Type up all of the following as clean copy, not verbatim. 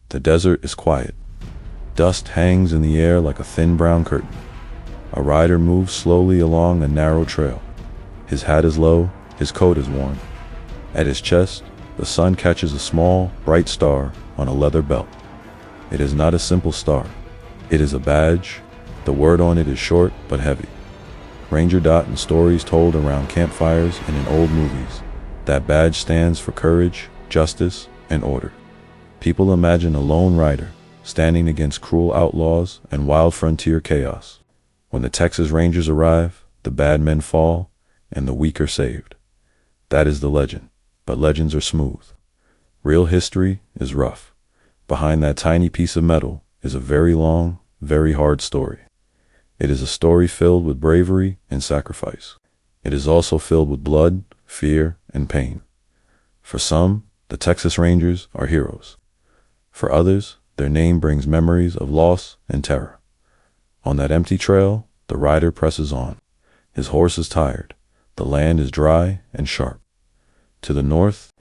The desert is quiet. Dust hangs in the air like a thin brown curtain. A rider moves slowly along a narrow trail. His hat is low, his coat is worn. At his chest, the sun catches a small, bright star on a leather belt. It is not a simple star. It is a badge. The word on it is short but heavy. Ranger Dot in stories told around campfires and in old movies. That badge stands for courage, justice, and order. People imagine a lone rider standing against cruel outlaws and wild frontier chaos. When the Texas Rangers arrive, the bad men fall and the weak are saved. That is the legend, but legends are smooth. Real history is rough. Behind that tiny piece of metal is a very long, very hard story. It is a story filled with bravery and sacrifice. It is also filled with blood, fear, and pain. For some, the Texas Rangers are heroes. For others, their name brings memories of loss and terror. On that empty trail, the rider presses on. His horse is tired. The land is dry and sharp. To the north,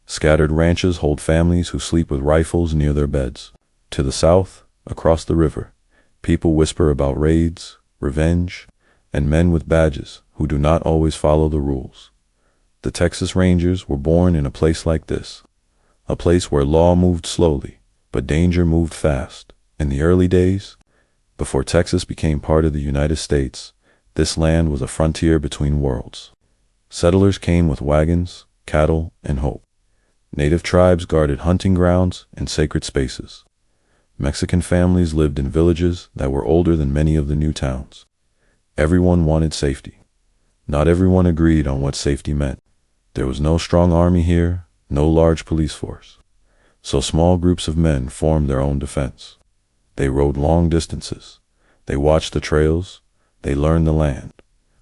scattered ranches hold families who sleep with rifles near their beds. To the south, across the river, people whisper about raids, revenge, and men with badges who do not always follow the rules. The Texas Rangers were born in a place like this, a place where law moved slowly, but danger moved fast. In the early days, before Texas became part of the United States, this land was a frontier between worlds. Settlers came with wagons, cattle, and hope. Native tribes guarded hunting grounds and sacred spaces. Mexican families lived in villages that were older than many of the new towns. Everyone wanted safety. Not everyone agreed on what safety meant. There was no strong army here, no large police force. So small groups of men formed their own defense. They rode long distances. They watched the trails. They learned the land.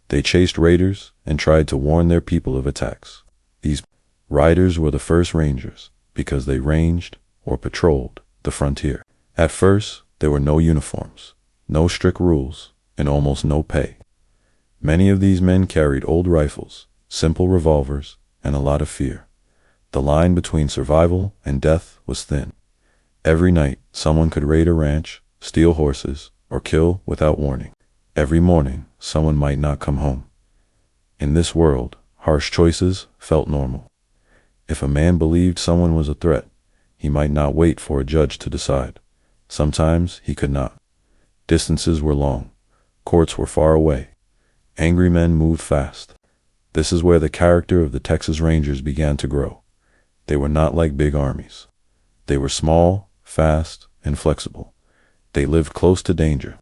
They chased raiders and tried to warn their people of attacks. These riders were the first rangers because they ranged or patrolled the frontier. At first, there were no uniforms, no strict rules, and almost no pay. Many of these men carried old rifles, simple revolvers, and a lot of fear. The line between survival and death was thin. Every night, someone could raid a ranch, steal horses, or kill without warning. Every morning, someone might not come home. In this world, harsh choices felt normal. If a man believed someone was a threat, he might not wait for a judge to decide. Sometimes he could not. Distances were long. Courts were far away. Angry men moved fast. This is where the character of the Texas Rangers began to grow. They were not like big armies. They were small, fast, and flexible. They lived close to danger.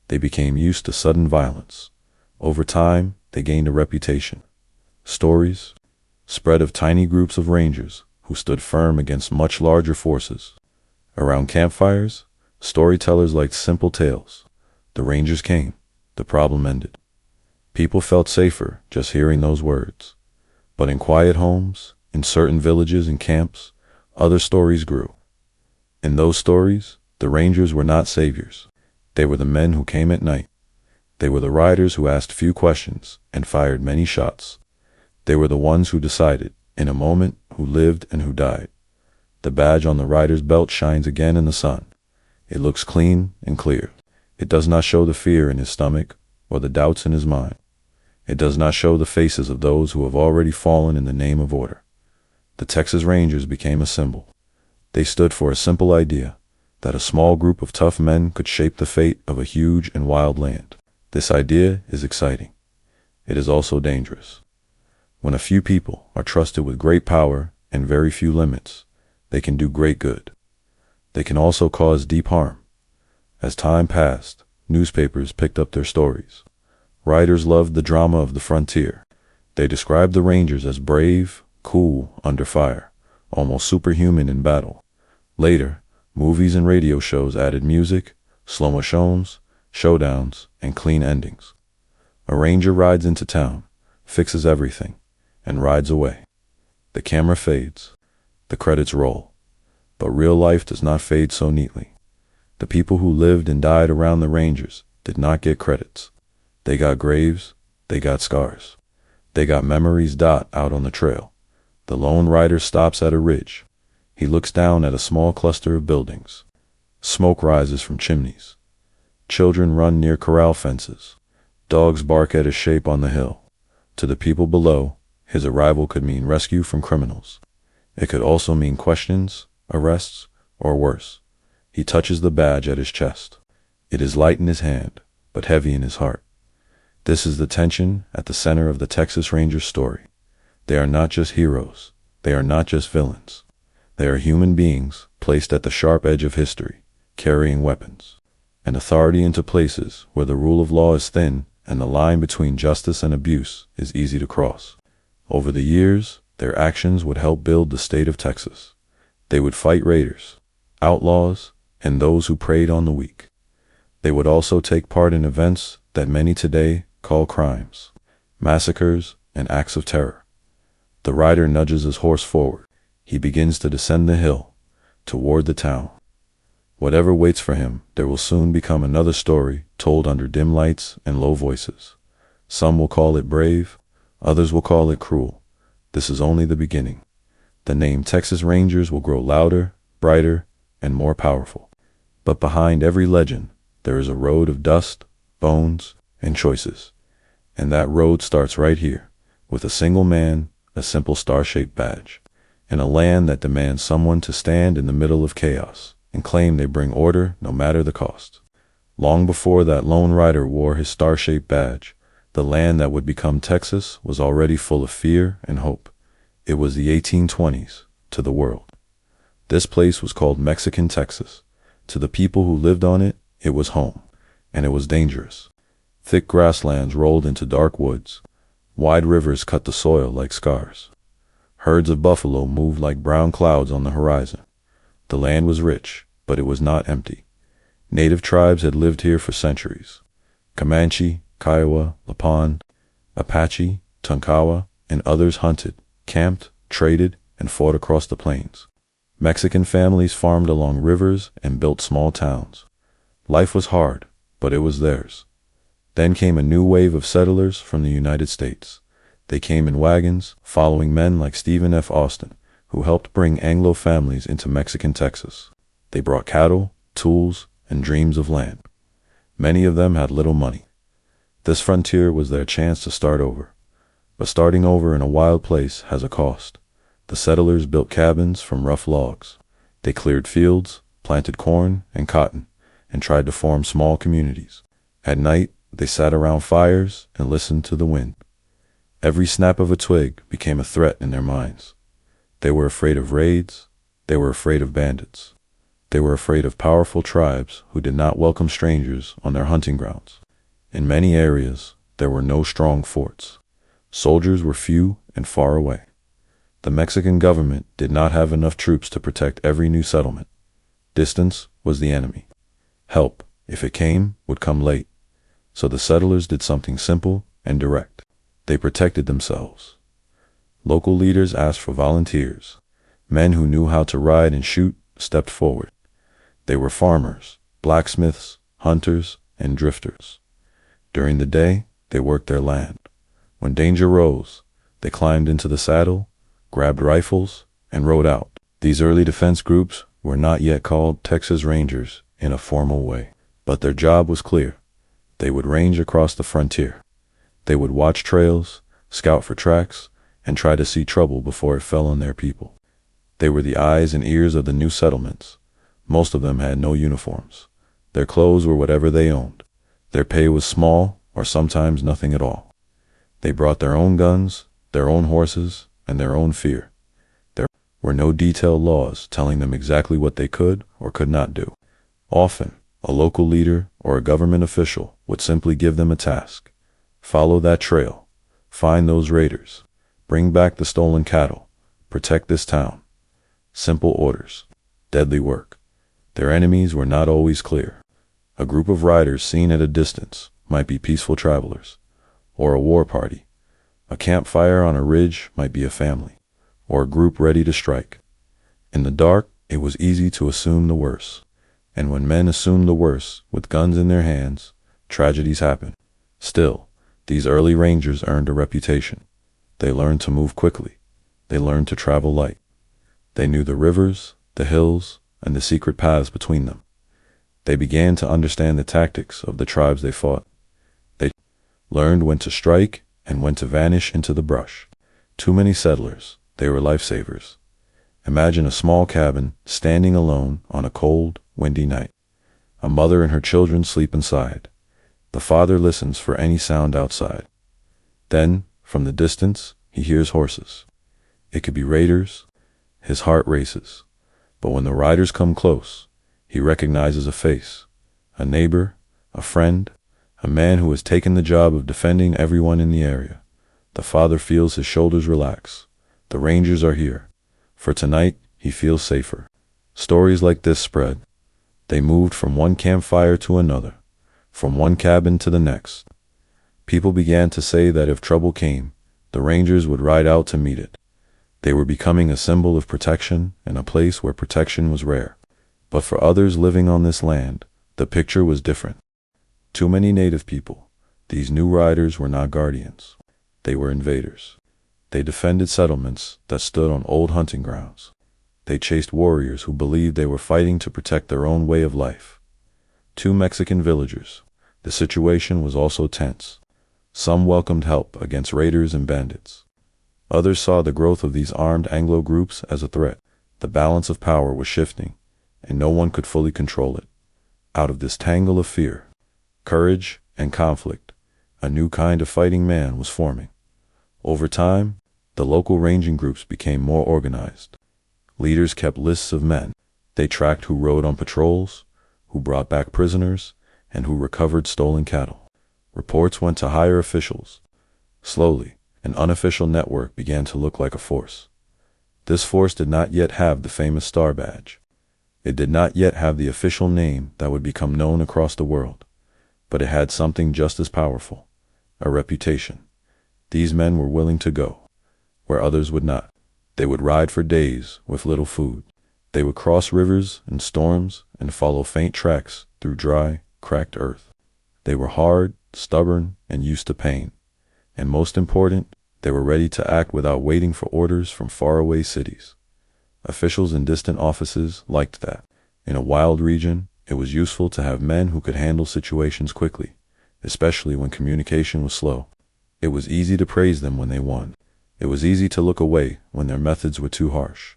They became used to sudden violence. Over time, they gained a reputation. Stories spread of tiny groups of rangers who stood firm against much larger forces. Around campfires, storytellers liked simple tales. The rangers came. The problem ended. People felt safer just hearing those words. But in quiet homes, in certain villages and camps, other stories grew. In those stories, the rangers were not saviors. They were the men who came at night. They were the riders who asked few questions and fired many shots. They were the ones who decided, in a moment, who lived and who died. The badge on the rider's belt shines again in the sun. It looks clean and clear. It does not show the fear in his stomach or the doubts in his mind. It does not show the faces of those who have already fallen in the name of order. The Texas Rangers became a symbol. They stood for a simple idea, that a small group of tough men could shape the fate of a huge and wild land. This idea is exciting. It is also dangerous. When a few people are trusted with great power and very few limits, they can do great good. They can also cause deep harm. As time passed, newspapers picked up their stories. Writers loved the drama of the frontier. They described the Rangers as brave, cool under fire, almost superhuman in battle. Later, movies and radio shows added music, slow-mo showdowns, and clean endings. A ranger rides into town, fixes everything, and rides away. The camera fades. The credits roll. But real life does not fade so neatly. The people who lived and died around the Rangers did not get credits. They got graves. They got scars. They got memories out on the trail. The lone rider stops at a ridge. He looks down at a small cluster of buildings. Smoke rises from chimneys. Children run near corral fences. Dogs bark at his shape on the hill. To the people below, his arrival could mean rescue from criminals. It could also mean questions, arrests, or worse. He touches the badge at his chest. It is light in his hand, but heavy in his heart. This is the tension at the center of the Texas Rangers story. They are not just heroes. They are not just villains. They are human beings placed at the sharp edge of history, carrying weapons and authority into places where the rule of law is thin and the line between justice and abuse is easy to cross. Over the years, their actions would help build the state of Texas. They would fight raiders, outlaws, and those who preyed on the weak. They would also take part in events that many today call crimes, massacres, and acts of terror. The rider nudges his horse forward. He begins to descend the hill, toward the town. Whatever waits for him, there will soon become another story told under dim lights and low voices. Some will call it brave, others will call it cruel. This is only the beginning. The name Texas Rangers will grow louder, brighter, and more powerful. But behind every legend, there is a road of dust, bones, and choices. And that road starts right here, with a single man, a simple star-shaped badge, in a land that demands someone to stand in the middle of chaos and claim they bring order no matter the cost. Long before that lone rider wore his star-shaped badge, the land that would become Texas was already full of fear and hope. It was the 1820s to the world. This place was called Mexican Texas. To the people who lived on it, it was home, and it was dangerous. Thick grasslands rolled into dark woods. Wide rivers cut the soil like scars. Herds of buffalo moved like brown clouds on the horizon. The land was rich, but it was not empty. Native tribes had lived here for centuries. Comanche, Kiowa, Lipan, Apache, Tonkawa, and others hunted, camped, traded, and fought across the plains. Mexican families farmed along rivers and built small towns. Life was hard, but it was theirs. Then came a new wave of settlers from the United States. They came in wagons, following men like Stephen F. Austin, who helped bring Anglo families into Mexican Texas. They brought cattle, tools, and dreams of land. Many of them had little money. This frontier was their chance to start over. But starting over in a wild place has a cost. The settlers built cabins from rough logs. They cleared fields, planted corn and cotton, and tried to form small communities. At night, they sat around fires and listened to the wind. Every snap of a twig became a threat in their minds. They were afraid of raids. They were afraid of bandits. They were afraid of powerful tribes who did not welcome strangers on their hunting grounds. In many areas, there were no strong forts. Soldiers were few and far away. The Mexican government did not have enough troops to protect every new settlement. Distance was the enemy. Help, if it came, would come late. So the settlers did something simple and direct. They protected themselves. Local leaders asked for volunteers. Men who knew how to ride and shoot stepped forward. They were farmers, blacksmiths, hunters, and drifters. During the day, they worked their land. When danger rose, they climbed into the saddle, grabbed rifles, and rode out. These early defense groups were not yet called Texas Rangers in a formal way, but their job was clear. They would range across the frontier. They would watch trails, scout for tracks, and try to see trouble before it fell on their people. They were the eyes and ears of the new settlements. Most of them had no uniforms. Their clothes were whatever they owned. Their pay was small, or sometimes nothing at all. They brought their own guns, their own horses, and their own fear. There were no detailed laws telling them exactly what they could or could not do. Often, a local leader or a government official would simply give them a task. Follow that trail. Find those raiders. Bring back the stolen cattle. Protect this town. Simple orders. Deadly work. Their enemies were not always clear. A group of riders seen at a distance might be peaceful travelers, or a war party. A campfire on a ridge might be a family, or a group ready to strike. In the dark, it was easy to assume the worst. And when men assumed the worst, with guns in their hands, tragedies happened. Still, these early rangers earned a reputation. They learned to move quickly. They learned to travel light. They knew the rivers, the hills, and the secret paths between them. They began to understand the tactics of the tribes they fought. They learned when to strike and when to vanish into the brush. Too many settlers, they were lifesavers. Imagine a small cabin standing alone on a cold, windy night. A mother and her children sleep inside. The father listens for any sound outside. Then, from the distance, he hears horses. It could be raiders. His heart races. But when the riders come close, he recognizes a face, a neighbor, a friend, a man who has taken the job of defending everyone in the area. The father feels his shoulders relax. The Rangers are here. For tonight, he feels safer. Stories like this spread. They moved from one campfire to another, from one cabin to the next. People began to say that if trouble came, the Rangers would ride out to meet it. They were becoming a symbol of protection and a place where protection was rare. But for others living on this land, the picture was different. Too many native people. These new riders were not guardians. They were invaders. They defended settlements that stood on old hunting grounds. They chased warriors who believed they were fighting to protect their own way of life. 2 Mexican villagers. The situation was also tense. Some welcomed help against raiders and bandits. Others saw the growth of these armed Anglo groups as a threat. The balance of power was shifting, and no one could fully control it. Out of this tangle of fear, courage, and conflict, a new kind of fighting man was forming. Over time, the local ranging groups became more organized. Leaders kept lists of men. They tracked who rode on patrols, who brought back prisoners, and who recovered stolen cattle. Reports went to higher officials. Slowly, an unofficial network began to look like a force. This force did not yet have the famous star badge. It did not yet have the official name that would become known across the world. But it had something just as powerful, a reputation. These men were willing to go where others would not. They would ride for days with little food. They would cross rivers and storms and follow faint tracks through dry, cracked earth. They were hard, stubborn, and used to pain. And most important, they were ready to act without waiting for orders from faraway cities. Officials in distant offices liked that. In a wild region, it was useful to have men who could handle situations quickly, especially when communication was slow. It was easy to praise them when they won. It was easy to look away when their methods were too harsh.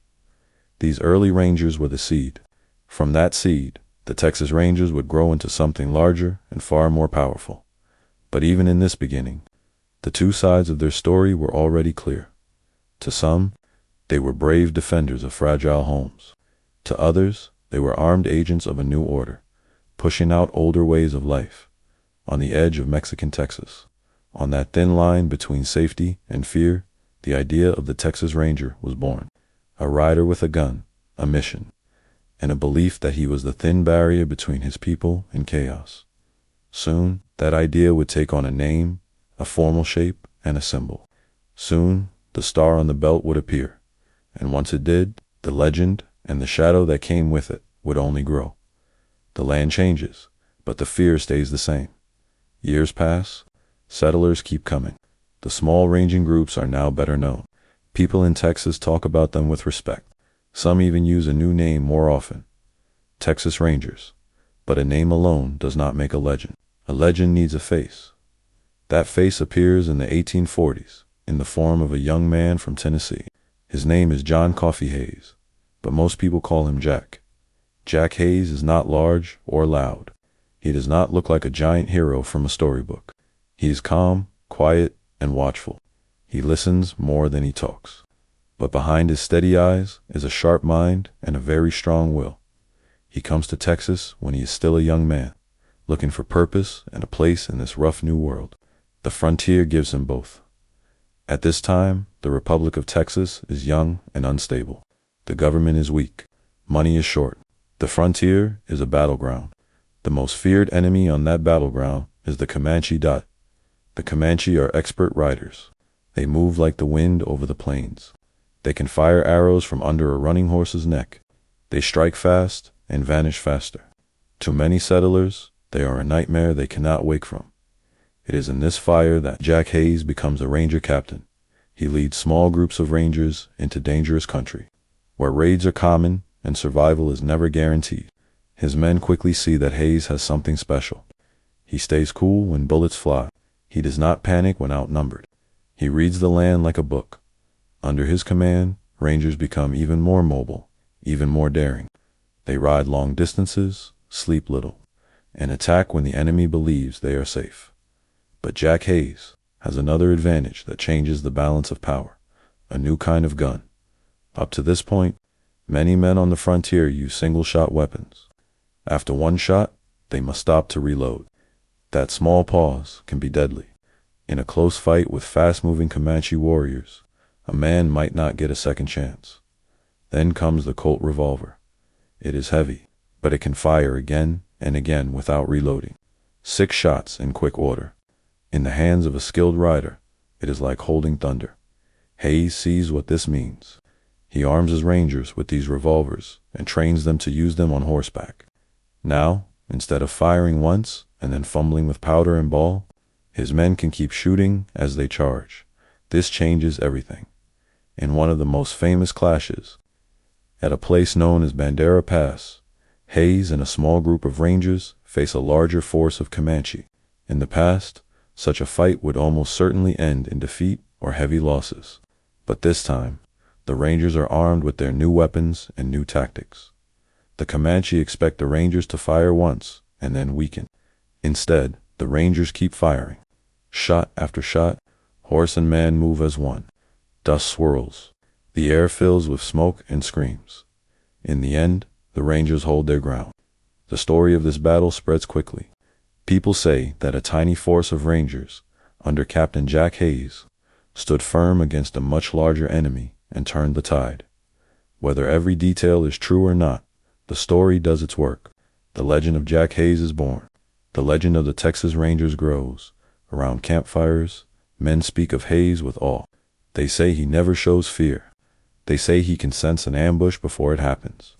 These early Rangers were the seed. From that seed, the Texas Rangers would grow into something larger and far more powerful. But even in this beginning, the two sides of their story were already clear. To some, they were brave defenders of fragile homes. To others, they were armed agents of a new order, pushing out older ways of life. On the edge of Mexican Texas, on that thin line between safety and fear, the idea of the Texas Ranger was born. A rider with a gun, a mission, and a belief that he was the thin barrier between his people and chaos. Soon, that idea would take on a name, a formal shape, and a symbol. Soon, the star on the belt would appear, and once it did, the legend and the shadow that came with it would only grow. The land changes, but the fear stays the same. Years pass, settlers keep coming. The small ranging groups are now better known. People in Texas talk about them with respect. Some even use a new name more often. Texas Rangers. But a name alone does not make a legend. A legend needs a face. That face appears in the 1840s, in the form of a young man from Tennessee. His name is John Coffee Hayes, but most people call him Jack. Jack Hayes is not large or loud. He does not look like a giant hero from a storybook. He is calm, quiet, and watchful. He listens more than he talks. But behind his steady eyes is a sharp mind and a very strong will. He comes to Texas when he is still a young man, looking for purpose and a place in this rough new world. The frontier gives him both. At this time, the Republic of Texas is young and unstable. The government is weak. Money is short. The frontier is a battleground. The most feared enemy on that battleground is the Comanche. The Comanche are expert riders. They move like the wind over the plains. They can fire arrows from under a running horse's neck. They strike fast and vanish faster. To many settlers, they are a nightmare they cannot wake from. It is in this fire that Jack Hayes becomes a ranger captain. He leads small groups of rangers into dangerous country. where raids are common and survival is never guaranteed. His men quickly see that Hayes has something special. He stays cool when bullets fly. He does not panic when outnumbered. He reads the land like a book. Under his command, Rangers become even more mobile, even more daring. They ride long distances, sleep little, and attack when the enemy believes they are safe. But Jack Hayes has another advantage that changes the balance of power: a new kind of gun. Up to this point, many men on the frontier use single-shot weapons. After one shot, they must stop to reload. That small pause can be deadly. In a close fight with fast-moving Comanche warriors, a man might not get a second chance. Then comes the Colt revolver. It is heavy, but it can fire again and again without reloading. 6 shots in quick order. In the hands of a skilled rider, it is like holding thunder. Hayes sees what this means. He arms his Rangers with these revolvers and trains them to use them on horseback. Now, instead of firing once and then fumbling with powder and ball, his men can keep shooting as they charge. This changes everything. In one of the most famous clashes, at a place known as Bandera Pass, Hayes and a small group of Rangers face a larger force of Comanche. In the past, such a fight would almost certainly end in defeat or heavy losses. But this time, the Rangers are armed with their new weapons and new tactics. The Comanche expect the Rangers to fire once and then weaken. Instead, the Rangers keep firing. Shot after shot, horse and man move as one. Dust swirls. The air fills with smoke and screams. In the end, the Rangers hold their ground. The story of this battle spreads quickly. People say that a tiny force of Rangers, under Captain Jack Hayes, stood firm against a much larger enemy and turned the tide. Whether every detail is true or not, the story does its work. The legend of Jack Hayes is born. The legend of the Texas Rangers grows. Around campfires, men speak of Hayes with awe. They say he never shows fear. They say he can sense an ambush before it happens.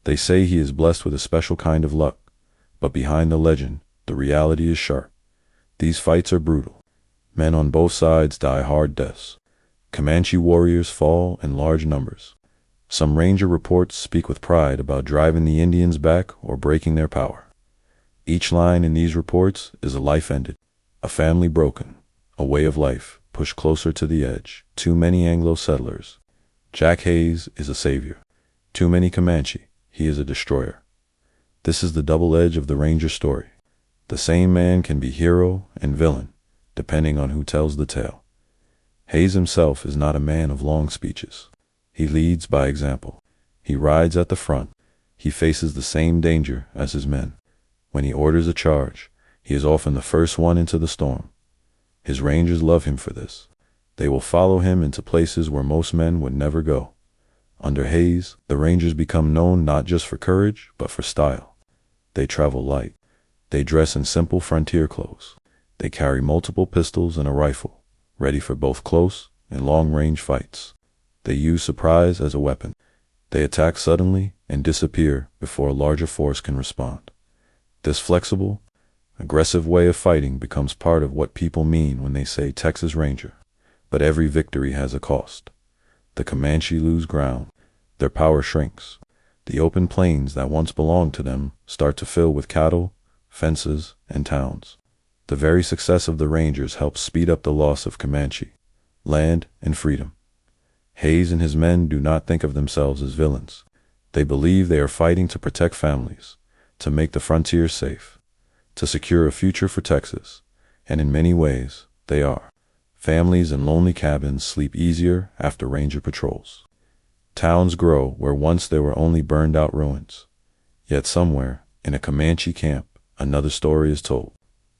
They say he is blessed with a special kind of luck. But behind the legend, the reality is sharp. These fights are brutal. Men on both sides die hard deaths. Comanche warriors fall in large numbers. Some Ranger reports speak with pride about driving the Indians back or breaking their power. Each line in these reports is a life ended, a family broken, a way of life pushed closer to the edge. Too many Anglo settlers. Jack Hayes is a savior. Too many Comanche. He is a destroyer. This is the double edge of the Ranger story. The same man can be hero and villain, depending on who tells the tale. Hayes himself is not a man of long speeches. He leads by example. He rides at the front. He faces the same danger as his men. When he orders a charge, he is often the first one into the storm. His Rangers love him for this. They will follow him into places where most men would never go. Under Hayes, the Rangers become known not just for courage, but for style. They travel light. They dress in simple frontier clothes. They carry multiple pistols and a rifle, ready for both close and long-range fights. They use surprise as a weapon. They attack suddenly and disappear before a larger force can respond. This flexible, aggressive way of fighting becomes part of what people mean when they say Texas Ranger. But every victory has a cost. The Comanche lose ground. Their power shrinks. The open plains that once belonged to them start to fill with cattle, fences, and towns. The very success of the Rangers helps speed up the loss of Comanche, land, and freedom. Hayes and his men do not think of themselves as villains. They believe they are fighting to protect families, to make the frontier safe, to secure a future for Texas, and in many ways, they are. Families in lonely cabins sleep easier after Ranger patrols. Towns grow where once there were only burned-out ruins. Yet somewhere, in a Comanche camp, another story is told.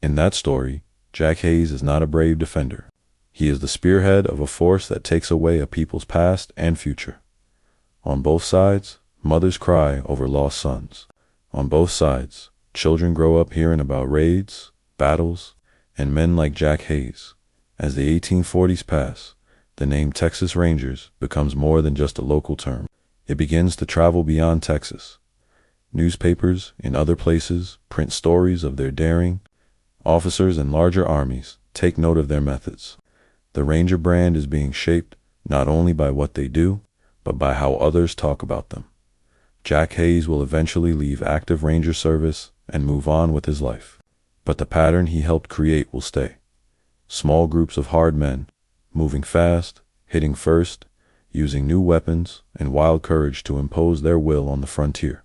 In that story, Jack Hayes is not a brave defender. He is the spearhead of a force that takes away a people's past and future. On both sides, mothers cry over lost sons. On both sides, children grow up hearing about raids, battles, and men like Jack Hayes. As the 1840s pass, the name Texas Rangers becomes more than just a local term. It begins to travel beyond Texas. Newspapers in other places print stories of their daring. Officers in larger armies take note of their methods. The Ranger brand is being shaped not only by what they do, but by how others talk about them. Jack Hayes will eventually leave active ranger service and move on with his life. But the pattern he helped create will stay. Small groups of hard men, moving fast, hitting first, using new weapons and wild courage to impose their will on the frontier.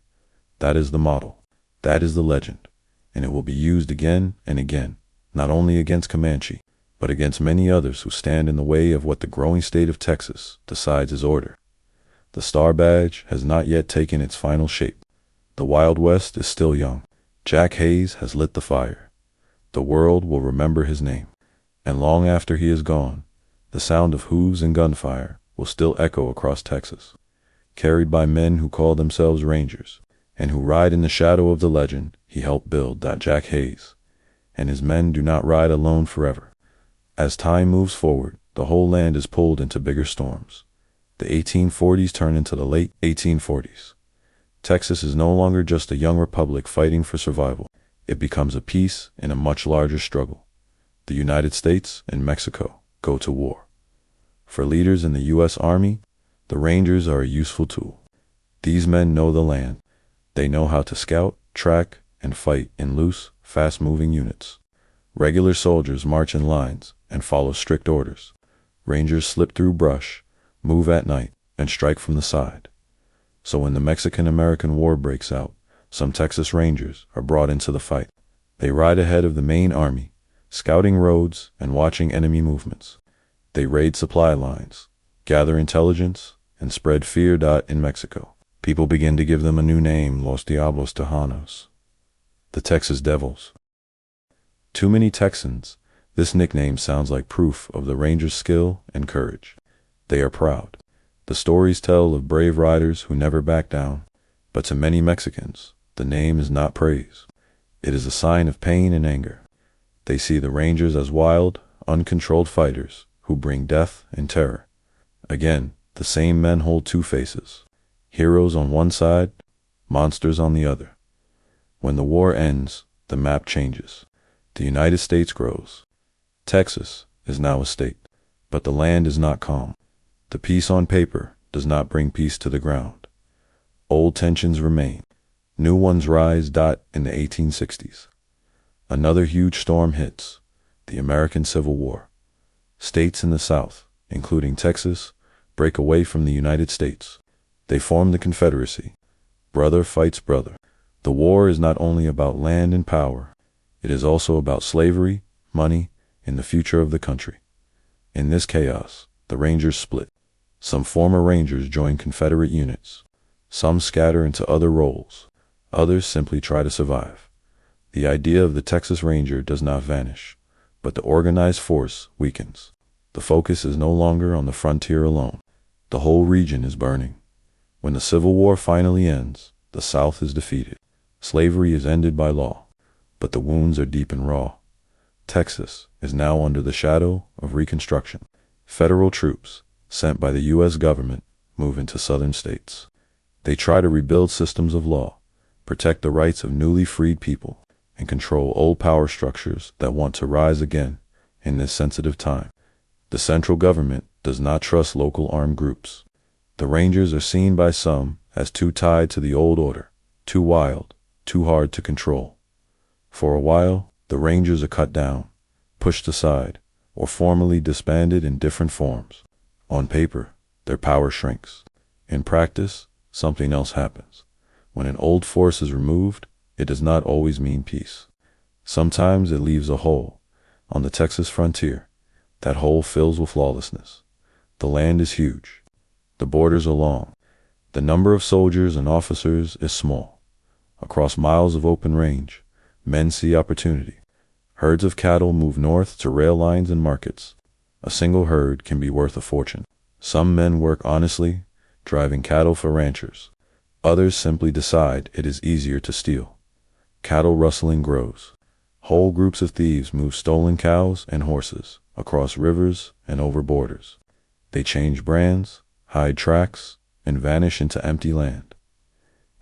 That is the model. That is the legend. And it will be used again and again, not only against Comanche, but against many others who stand in the way of what the growing state of Texas decides is order. The Star Badge has not yet taken its final shape. The Wild West is still young. Jack Hayes has lit the fire. The world will remember his name. And long after he is gone, the sound of hooves and gunfire will still echo across Texas, carried by men who call themselves Rangers, and who ride in the shadow of the legend he helped build. Jack Hayes and his men do not ride alone forever. As time moves forward, the whole land is pulled into bigger storms. The 1840s turn into the late 1840s. Texas is no longer just a young republic fighting for survival. It becomes a piece in a much larger struggle. The United States and Mexico go to war. For leaders in the U.S. Army, the Rangers are a useful tool. These men know the land. They know how to scout, track, and fight in loose, fast-moving units. Regular soldiers march in lines and follow strict orders. Rangers slip through brush, move at night, and strike from the side. So when the Mexican-American War breaks out, some Texas Rangers are brought into the fight. They ride ahead of the main army, scouting roads and watching enemy movements. They raid supply lines, gather intelligence, and spread fear. In Mexico, people begin to give them a new name, Los Diablos Tejanos, the Texas Devils. To many Texans, this nickname sounds like proof of the Rangers' skill and courage. They are proud. The stories tell of brave riders who never back down. But to many Mexicans, the name is not praise. It is a sign of pain and anger. They see the Rangers as wild, uncontrolled fighters who bring death and terror. Again, the same men hold two faces. Heroes on one side, monsters on the other. When the war ends, the map changes. The United States grows. Texas is now a state, but the land is not calm. The peace on paper does not bring peace to the ground. Old tensions remain. New ones rise. In the 1860s, another huge storm hits, the American Civil War. States in the South, including Texas, break away from the United States. They form the Confederacy. Brother fights brother. The war is not only about land and power, it is also about slavery, money, and the future of the country. In this chaos, the Rangers split. Some former Rangers join Confederate units. Some scatter into other roles. Others simply try to survive. The idea of the Texas Ranger does not vanish, but the organized force weakens. The focus is no longer on the frontier alone. The whole region is burning. When the Civil War finally ends, the South is defeated. Slavery is ended by law, but the wounds are deep and raw. Texas is now under the shadow of Reconstruction. Federal troops, sent by the U.S. government, move into southern states. They try to rebuild systems of law, protect the rights of newly freed people, and control old power structures that want to rise again in this sensitive time. The central government does not trust local armed groups. The Rangers are seen by some as too tied to the old order, too wild, too hard to control. For a while, the Rangers are cut down, pushed aside, or formally disbanded in different forms. On paper, their power shrinks. In practice, something else happens. When an old force is removed, it does not always mean peace. Sometimes it leaves a hole. On the Texas frontier, that hole fills with lawlessness. The land is huge. The borders are long. The number of soldiers and officers is small. Across miles of open range, men see opportunity. Herds of cattle move north to rail lines and markets. A single herd can be worth a fortune. Some men work honestly, driving cattle for ranchers. Others simply decide it is easier to steal. Cattle rustling grows. Whole groups of thieves move stolen cows and horses across rivers and over borders. They change brands, hide tracks, and vanish into empty land.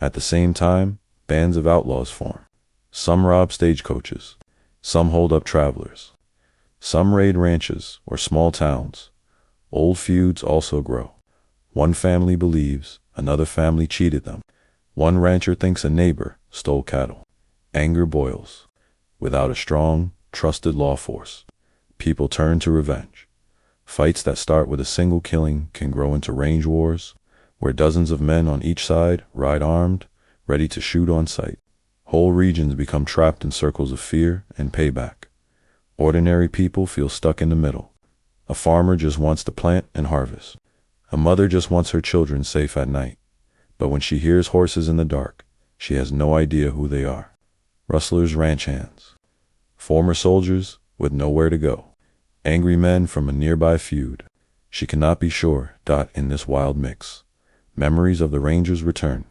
At the same time, bands of outlaws form. Some rob stagecoaches. Some hold up travelers. Some raid ranches or small towns. Old feuds also grow. One family believes another family cheated them. One rancher thinks a neighbor stole cattle. Anger boils. Without a strong, trusted law force, people turn to revenge. Fights that start with a single killing can grow into range wars, where dozens of men on each side ride armed, ready to shoot on sight. Whole regions become trapped in circles of fear and payback. Ordinary people feel stuck in the middle. A farmer just wants to plant and harvest. A mother just wants her children safe at night. But when she hears horses in the dark, she has no idea who they are. Rustlers, ranch hands. Former soldiers with nowhere to go. Angry men from a nearby feud. She cannot be sure. In this wild mix, memories of the Rangers return.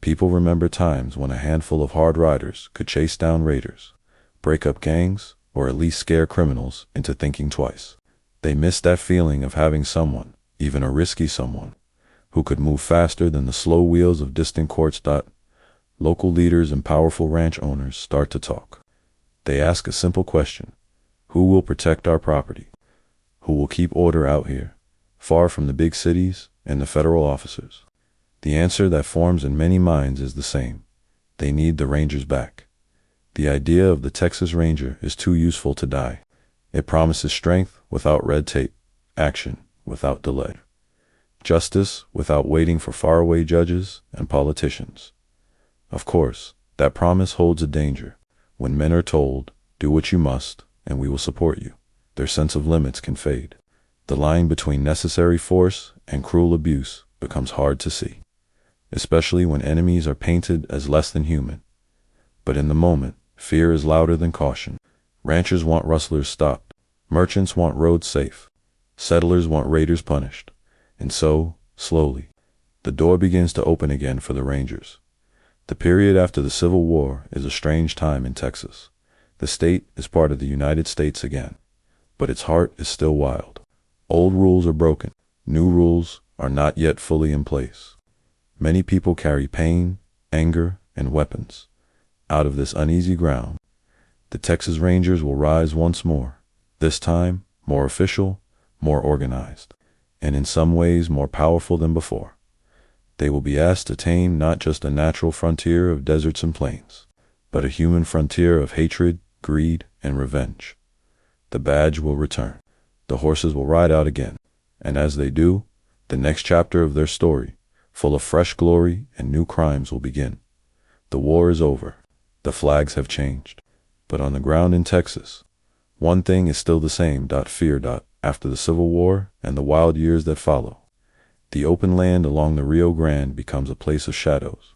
People remember times when a handful of hard riders could chase down raiders, break up gangs, or at least scare criminals into thinking twice. They miss that feeling of having someone, even a risky someone, who could move faster than the slow wheels of distant courts. Local leaders and powerful ranch owners start to talk. They ask a simple question: who will protect our property? Who will keep order out here, far from the big cities and the federal officers? The answer that forms in many minds is the same. They need the Rangers back. The idea of the Texas Ranger is too useful to die. It promises strength without red tape, action without delay, justice without waiting for faraway judges and politicians. Of course, that promise holds a danger. When men are told, do what you must, and we will support you, their sense of limits can fade. The line between necessary force and cruel abuse becomes hard to see, especially when enemies are painted as less than human. But in the moment, fear is louder than caution. Ranchers want rustlers stopped. Merchants want roads safe. Settlers want raiders punished. And so, slowly, the door begins to open again for the Rangers. The period after the Civil War is a strange time in Texas. The state is part of the United States again, but its heart is still wild. Old rules are broken. New rules are not yet fully in place. Many people carry pain, anger, and weapons. Out of this uneasy ground, the Texas Rangers will rise once more, this time more official, more organized, and in some ways more powerful than before. They will be asked to tame not just a natural frontier of deserts and plains, but a human frontier of hatred, greed, and revenge. The badge will return. The horses will ride out again, and as they do, the next chapter of their story, full of fresh glory and new crimes, will begin. The war is over. The flags have changed. But on the ground in Texas, one thing is still the same. Fear. After the Civil War and the wild years that follow, the open land along the Rio Grande becomes a place of shadows.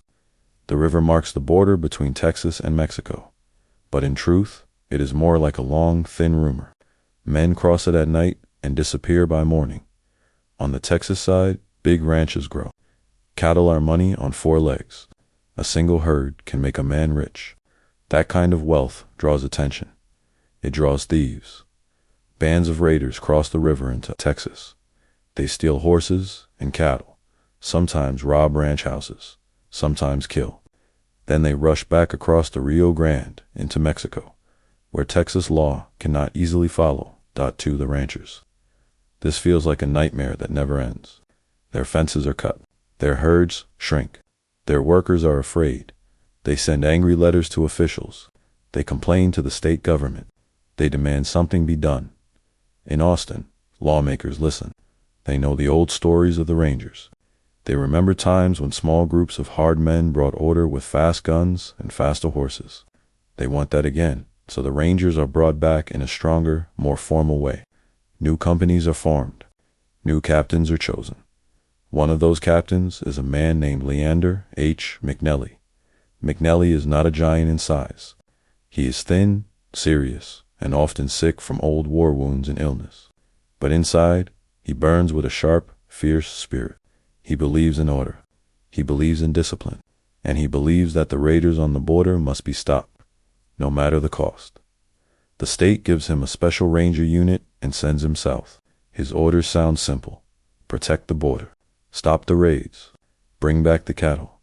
The river marks the border between Texas and Mexico, but in truth, it is more like a long, thin rumor. Men cross it at night and disappear by morning. On the Texas side, big ranches grow. Cattle are money on four legs. A single herd can make a man rich. That kind of wealth draws attention. It draws thieves. Bands of raiders cross the river into Texas. They steal horses and cattle, sometimes rob ranch houses, sometimes kill. Then they rush back across the Rio Grande into Mexico, where Texas law cannot easily follow. To the ranchers, this feels like a nightmare that never ends. Their fences are cut. Their herds shrink. Their workers are afraid. They send angry letters to officials. They complain to the state government. They demand something be done. In Austin, lawmakers listen. They know the old stories of the Rangers. They remember times when small groups of hard men brought order with fast guns and faster horses. They want that again, so the Rangers are brought back in a stronger, more formal way. New companies are formed. New captains are chosen. One of those captains is a man named Leander H. McNelly. McNelly is not a giant in size. He is thin, serious, and often sick from old war wounds and illness. But inside, he burns with a sharp, fierce spirit. He believes in order. He believes in discipline. And he believes that the raiders on the border must be stopped, no matter the cost. The state gives him a special ranger unit and sends him south. His orders sound simple. Protect the border. Stop the raids. Bring back the cattle.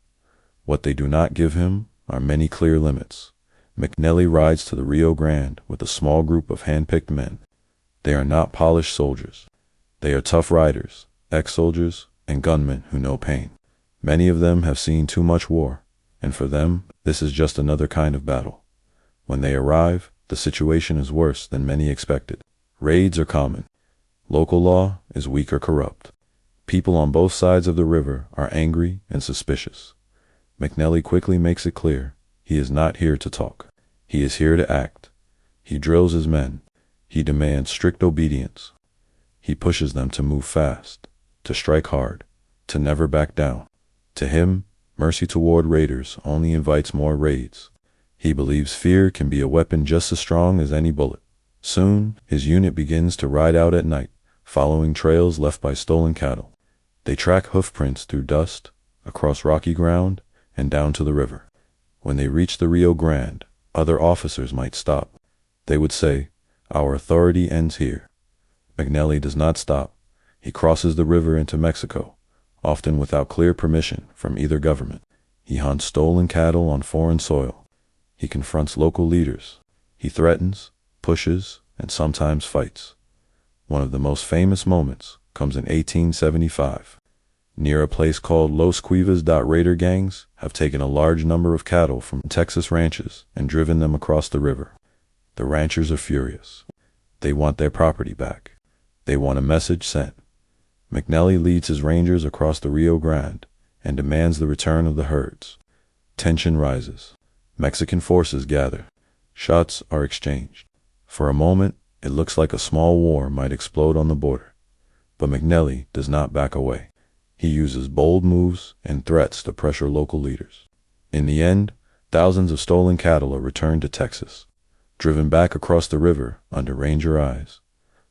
What they do not give him are many clear limits. McNelly rides to the Rio Grande with a small group of hand-picked men. They are not polished soldiers. They are tough riders, ex-soldiers, and gunmen who know pain. Many of them have seen too much war, and for them, this is just another kind of battle. When they arrive, the situation is worse than many expected. Raids are common. Local law is weak or corrupt. People on both sides of the river are angry and suspicious. McNelly quickly makes it clear he is not here to talk. He is here to act. He drills his men. He demands strict obedience. He pushes them to move fast, to strike hard, to never back down. To him, mercy toward raiders only invites more raids. He believes fear can be a weapon just as strong as any bullet. Soon, his unit begins to ride out at night, following trails left by stolen cattle. They track hoofprints through dust, across rocky ground, and down to the river. When they reach the Rio Grande, other officers might stop. They would say, "Our authority ends here." McNelly does not stop. He crosses the river into Mexico, often without clear permission from either government. He hunts stolen cattle on foreign soil. He confronts local leaders. He threatens, pushes, and sometimes fights. One of the most famous moments comes in 1875. Near a place called Los Cuivas. Raider gangs have taken a large number of cattle from Texas ranches and driven them across the river. The ranchers are furious. They want their property back. They want a message sent. McNelly leads his rangers across the Rio Grande and demands the return of the herds. Tension rises. Mexican forces gather. Shots are exchanged. For a moment, it looks like a small war might explode on the border. But McNelly does not back away. He uses bold moves and threats to pressure local leaders. In the end, thousands of stolen cattle are returned to Texas, driven back across the river under Ranger eyes.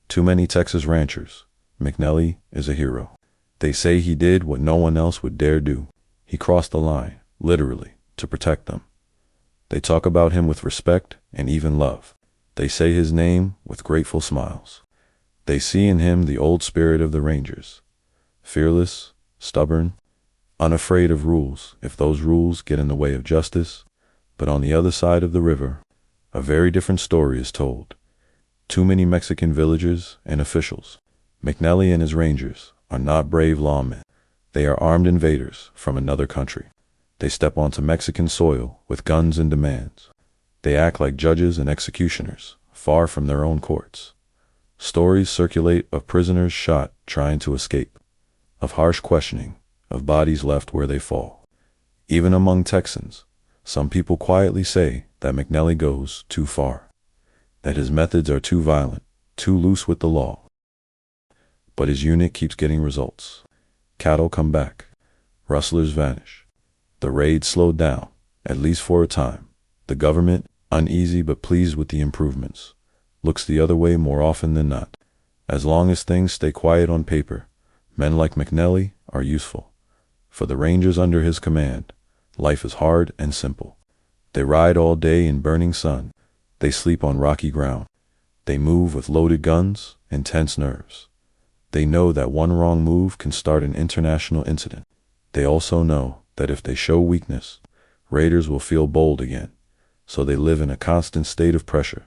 Too many Texas ranchers. McNelly is a hero. They say he did what no one else would dare do. He crossed the line, literally, to protect them. They talk about him with respect and even love. They say his name with grateful smiles. They see in him the old spirit of the Rangers. Fearless, stubborn, unafraid of rules if those rules get in the way of justice. But on the other side of the river, a very different story is told. Too many Mexican villagers and officials. McNelly and his Rangers are not brave lawmen. They are armed invaders from another country. They step onto Mexican soil with guns and demands. They act like judges and executioners, far from their own courts. Stories circulate of prisoners shot trying to escape, of harsh questioning, of bodies left where they fall. Even among Texans, some people quietly say that McNelly goes too far, that his methods are too violent, too loose with the law. But his unit keeps getting results. Cattle come back. Rustlers vanish. The raids slowed down, at least for a time. The government, uneasy but pleased with the improvements, looks the other way more often than not. As long as things stay quiet on paper, men like McNelly are useful. For the Rangers under his command, life is hard and simple. They ride all day in burning sun. They sleep on rocky ground. They move with loaded guns and tense nerves. They know that one wrong move can start an international incident. They also know that if they show weakness, raiders will feel bold again. So they live in a constant state of pressure.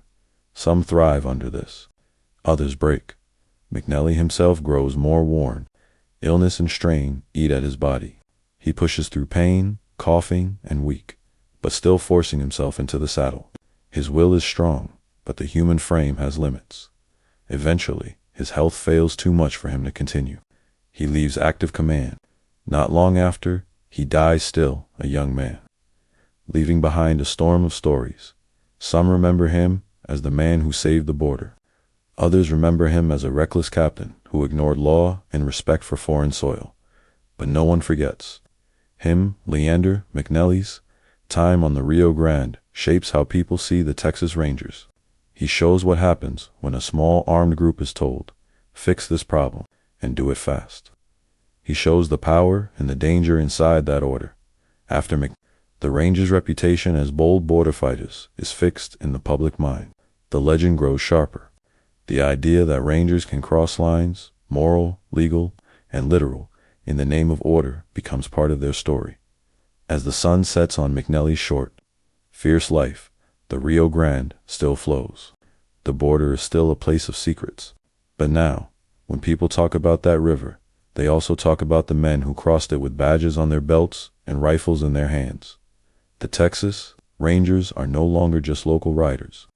Some thrive under this. Others break. McNelly himself grows more worn. Illness and strain eat at his body. He pushes through pain, coughing, and weak, but still forcing himself into the saddle. His will is strong, but the human frame has limits. Eventually, his health fails too much for him to continue. He leaves active command. Not long after, he dies still a young man, leaving behind a storm of stories. Some remember him as the man who saved the border. Others remember him as a reckless captain who ignored law and respect for foreign soil. But no one forgets. Him, Leander, McNelly's time on the Rio Grande shapes how people see the Texas Rangers. He shows what happens when a small armed group is told, "Fix this problem, and do it fast." He shows the power and the danger inside that order. After the Rangers' reputation as bold border fighters is fixed in the public mind. The legend grows sharper. The idea that Rangers can cross lines, moral, legal, and literal, in the name of order becomes part of their story. As the sun sets on McNelly's short, fierce life, the Rio Grande still flows. The border is still a place of secrets. But now, when people talk about that river, They also talk about the men who crossed it with badges on their belts and rifles in their hands. The Texas Rangers are no longer just local riders.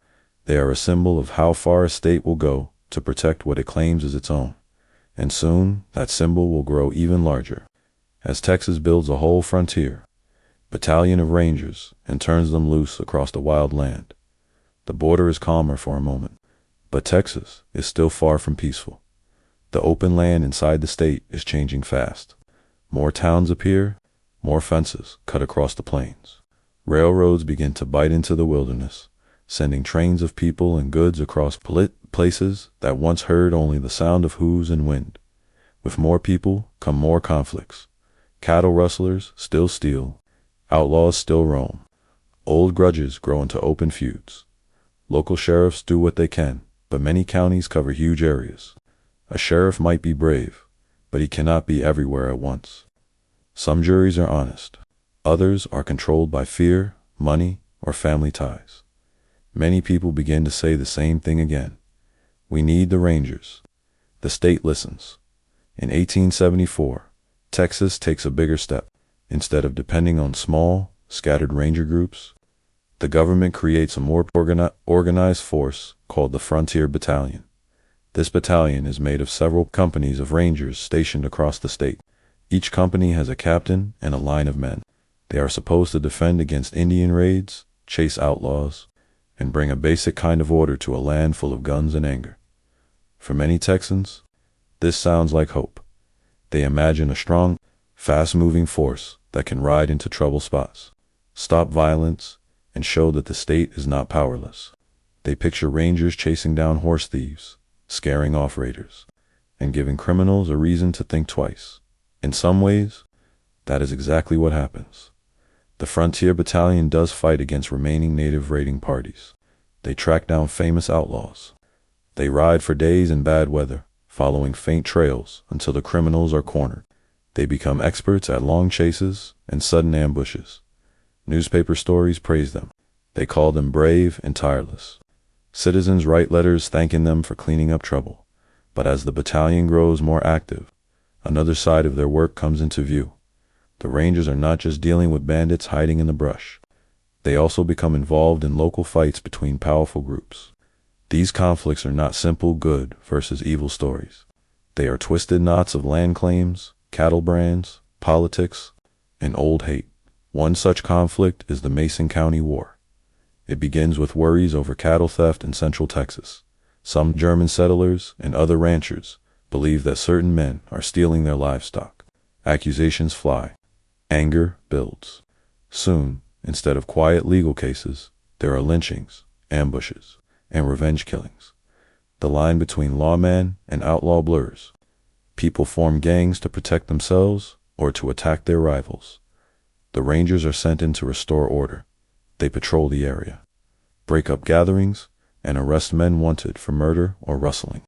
They are a symbol of how far a state will go to protect what it claims as its own. And soon, that symbol will grow even larger. As Texas builds a whole frontier, battalion of Rangers, and turns them loose across the wild land. The border is calmer for a moment, but Texas is still far from peaceful. The open land inside the state is changing fast. More towns appear, more fences cut across the plains. Railroads begin to bite into the wilderness, sending trains of people and goods across places that once heard only the sound of hooves and wind. With more people come more conflicts. Cattle rustlers still steal, outlaws still roam. Old grudges grow into open feuds. Local sheriffs do what they can, but many counties cover huge areas. A sheriff might be brave, but he cannot be everywhere at once. Some juries are honest. Others are controlled by fear, money, or family ties. Many people begin to say the same thing again. We need the Rangers. The state listens. In 1874, Texas takes a bigger step. Instead of depending on small, scattered ranger groups, the government creates a more organized force called the Frontier Battalion. This battalion is made of several companies of rangers stationed across the state. Each company has a captain and a line of men. They are supposed to defend against Indian raids, chase outlaws, and bring a basic kind of order to a land full of guns and anger. For many Texans, this sounds like hope. They imagine a strong, fast-moving force that can ride into trouble spots, stop violence, and show that the state is not powerless. They picture rangers chasing down horse thieves, scaring off raiders, and giving criminals a reason to think twice. In some ways, that is exactly what happens. The Frontier Battalion does fight against remaining native raiding parties. They track down famous outlaws. They ride for days in bad weather, following faint trails until the criminals are cornered. They become experts at long chases and sudden ambushes. Newspaper stories praise them. They call them brave and tireless. Citizens write letters thanking them for cleaning up trouble. But as the battalion grows more active, another side of their work comes into view. The Rangers are not just dealing with bandits hiding in the brush. They also become involved in local fights between powerful groups. These conflicts are not simple good versus evil stories. They are twisted knots of land claims, cattle brands, politics, and old hate. One such conflict is the Mason County War. It begins with worries over cattle theft in central Texas. Some German settlers and other ranchers believe that certain men are stealing their livestock. Accusations fly. Anger builds. Soon, instead of quiet legal cases, there are lynchings, ambushes, and revenge killings. The line between lawman and outlaw blurs. People form gangs to protect themselves or to attack their rivals. The Rangers are sent in to restore order. They patrol the area, break up gatherings, and arrest men wanted for murder or rustling.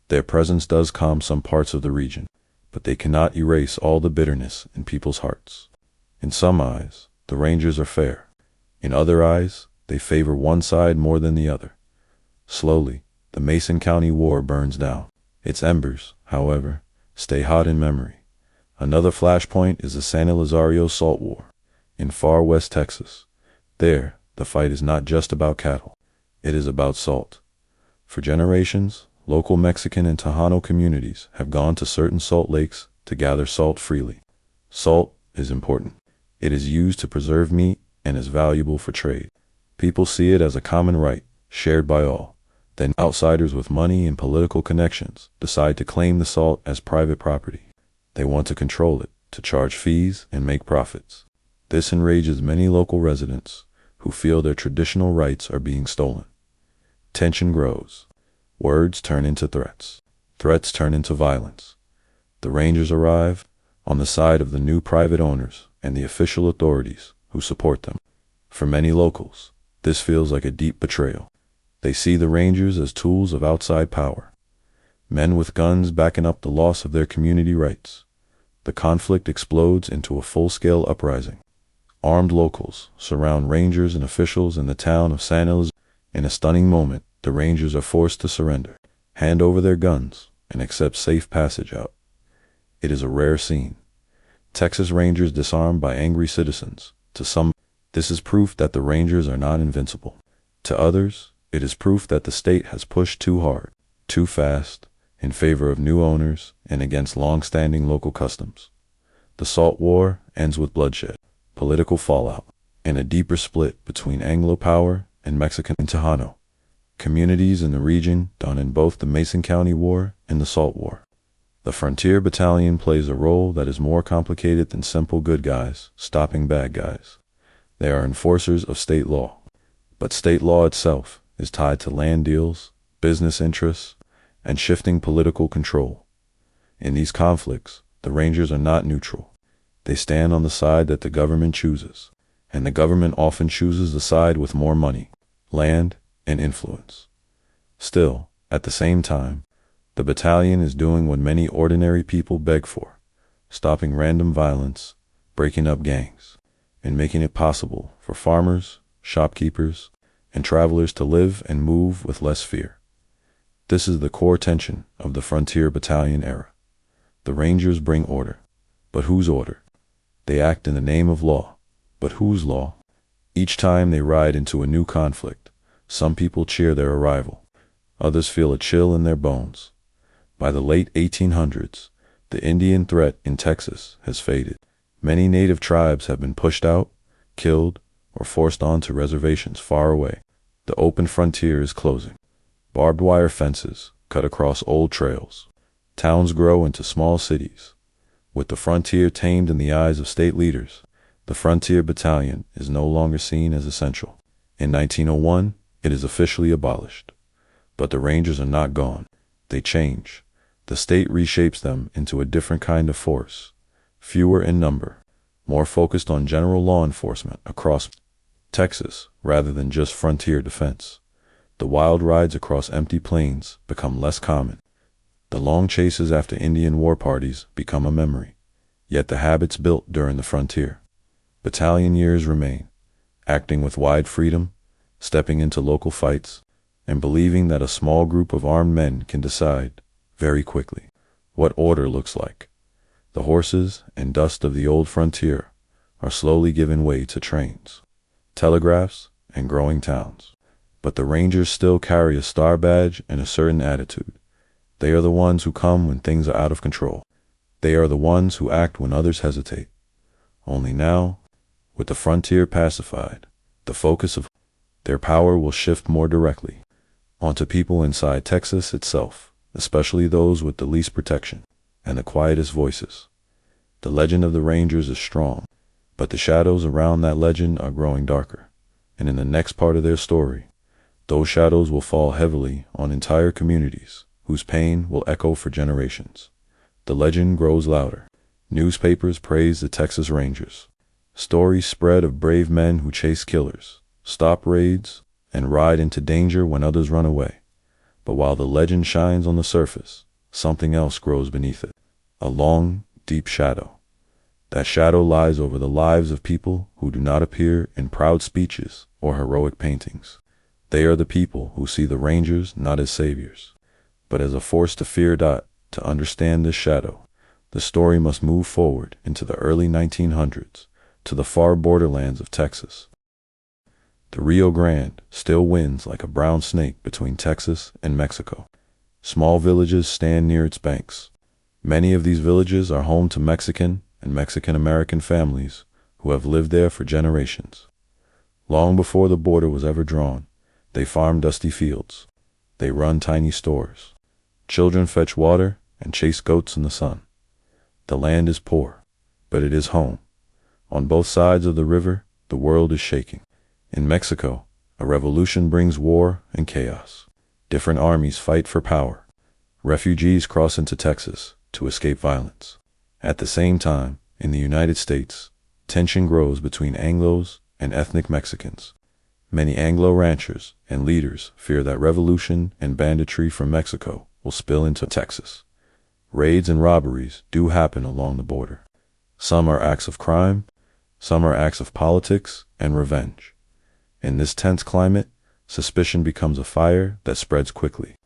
Their presence does calm some parts of the region, but they cannot erase all the bitterness in people's hearts. In some eyes, the Rangers are fair. In other eyes, they favor one side more than the other. Slowly, the Mason County War burns down. Its embers, however, stay hot in memory. Another flashpoint is the San Elizario Salt War in far west Texas. There, the fight is not just about cattle. It is about salt. For generations, local Mexican and Tejano communities have gone to certain salt lakes to gather salt freely. Salt is important. It is used to preserve meat and is valuable for trade. People see it as a common right, shared by all. Then outsiders with money and political connections decide to claim the salt as private property. They want to control it, to charge fees and make profits. This enrages many local residents who feel their traditional rights are being stolen. Tension grows. Words turn into threats. Threats turn into violence. The Rangers arrive on the side of the new private owners and the official authorities who support them. For many locals, this feels like a deep betrayal. They see the Rangers as tools of outside power, men with guns backing up the loss of their community rights. The conflict explodes into a full-scale uprising. Armed locals surround Rangers and officials in the town of San Elizario. In a stunning moment, the Rangers are forced to surrender, hand over their guns, and accept safe passage out. It is a rare scene. Texas Rangers disarmed by angry citizens. To some, this is proof that the Rangers are not invincible. To others, it is proof that the state has pushed too hard, too fast, in favor of new owners and against long-standing local customs. The Salt War ends with bloodshed, political fallout, and a deeper split between Anglo power and Mexican in Tejano. Communities in the region done in both the Mason County War and the Salt War. The Frontier Battalion plays a role that is more complicated than simple good guys stopping bad guys. They are enforcers of state law. But state law itself is tied to land deals, business interests, and shifting political control. In these conflicts, the Rangers are not neutral. They stand on the side that the government chooses, and the government often chooses the side with more money, land, and influence. Still, at the same time, the battalion is doing what many ordinary people beg for, stopping random violence, breaking up gangs, and making it possible for farmers, shopkeepers, and travelers to live and move with less fear. This is the core tension of the Frontier Battalion era. The Rangers bring order. But whose order? They act in the name of law. But whose law? Each time they ride into a new conflict, some people cheer their arrival. Others feel a chill in their bones. By the late 1800s, the Indian threat in Texas has faded. Many native tribes have been pushed out, killed, or forced onto reservations far away. The open frontier is closing. Barbed wire fences cut across old trails. Towns grow into small cities. With the frontier tamed in the eyes of state leaders, the Frontier Battalion is no longer seen as essential. In 1901, it is officially abolished. But the Rangers are not gone. They change. The state reshapes them into a different kind of force, fewer in number, more focused on general law enforcement across Texas rather than just frontier defense. The wild rides across empty plains become less common. The long chases after Indian war parties become a memory. Yet the habits built during the frontier battalion years remain, acting with wide freedom, stepping into local fights, and believing that a small group of armed men can decide, very quickly, what order looks like. The horses and dust of the old frontier are slowly giving way to trains, telegraphs, and growing towns. But the Rangers still carry a star badge and a certain attitude. They are the ones who come when things are out of control. They are the ones who act when others hesitate. Only now, with the frontier pacified, the focus of their power will shift more directly onto people inside Texas itself, especially those with the least protection and the quietest voices. The legend of the Rangers is strong, but the shadows around that legend are growing darker. And in the next part of their story, those shadows will fall heavily on entire communities whose pain will echo for generations. The legend grows louder. Newspapers praise the Texas Rangers. Stories spread of brave men who chase killers, stop raids, and ride into danger when others run away. But while the legend shines on the surface, something else grows beneath it. A long, deep shadow. That shadow lies over the lives of people who do not appear in proud speeches or heroic paintings. They are the people who see the Rangers not as saviors, but as a force to fear. To understand this shadow, the story must move forward into the early 1900s, to the far borderlands of Texas. The Rio Grande still winds like a brown snake between Texas and Mexico. Small villages stand near its banks. Many of these villages are home to Mexican and Mexican-American families who have lived there for generations. Long before the border was ever drawn, they farm dusty fields. They run tiny stores. Children fetch water and chase goats in the sun. The land is poor, but it is home. On both sides of the river, the world is shaking. In Mexico, a revolution brings war and chaos. Different armies fight for power. Refugees cross into Texas to escape violence. At the same time, in the United States, tension grows between Anglos and ethnic Mexicans. Many Anglo ranchers and leaders fear that revolution and banditry from Mexico will spill into Texas. Raids and robberies do happen along the border. Some are acts of crime, some are acts of politics and revenge. In this tense climate, suspicion becomes a fire that spreads quickly,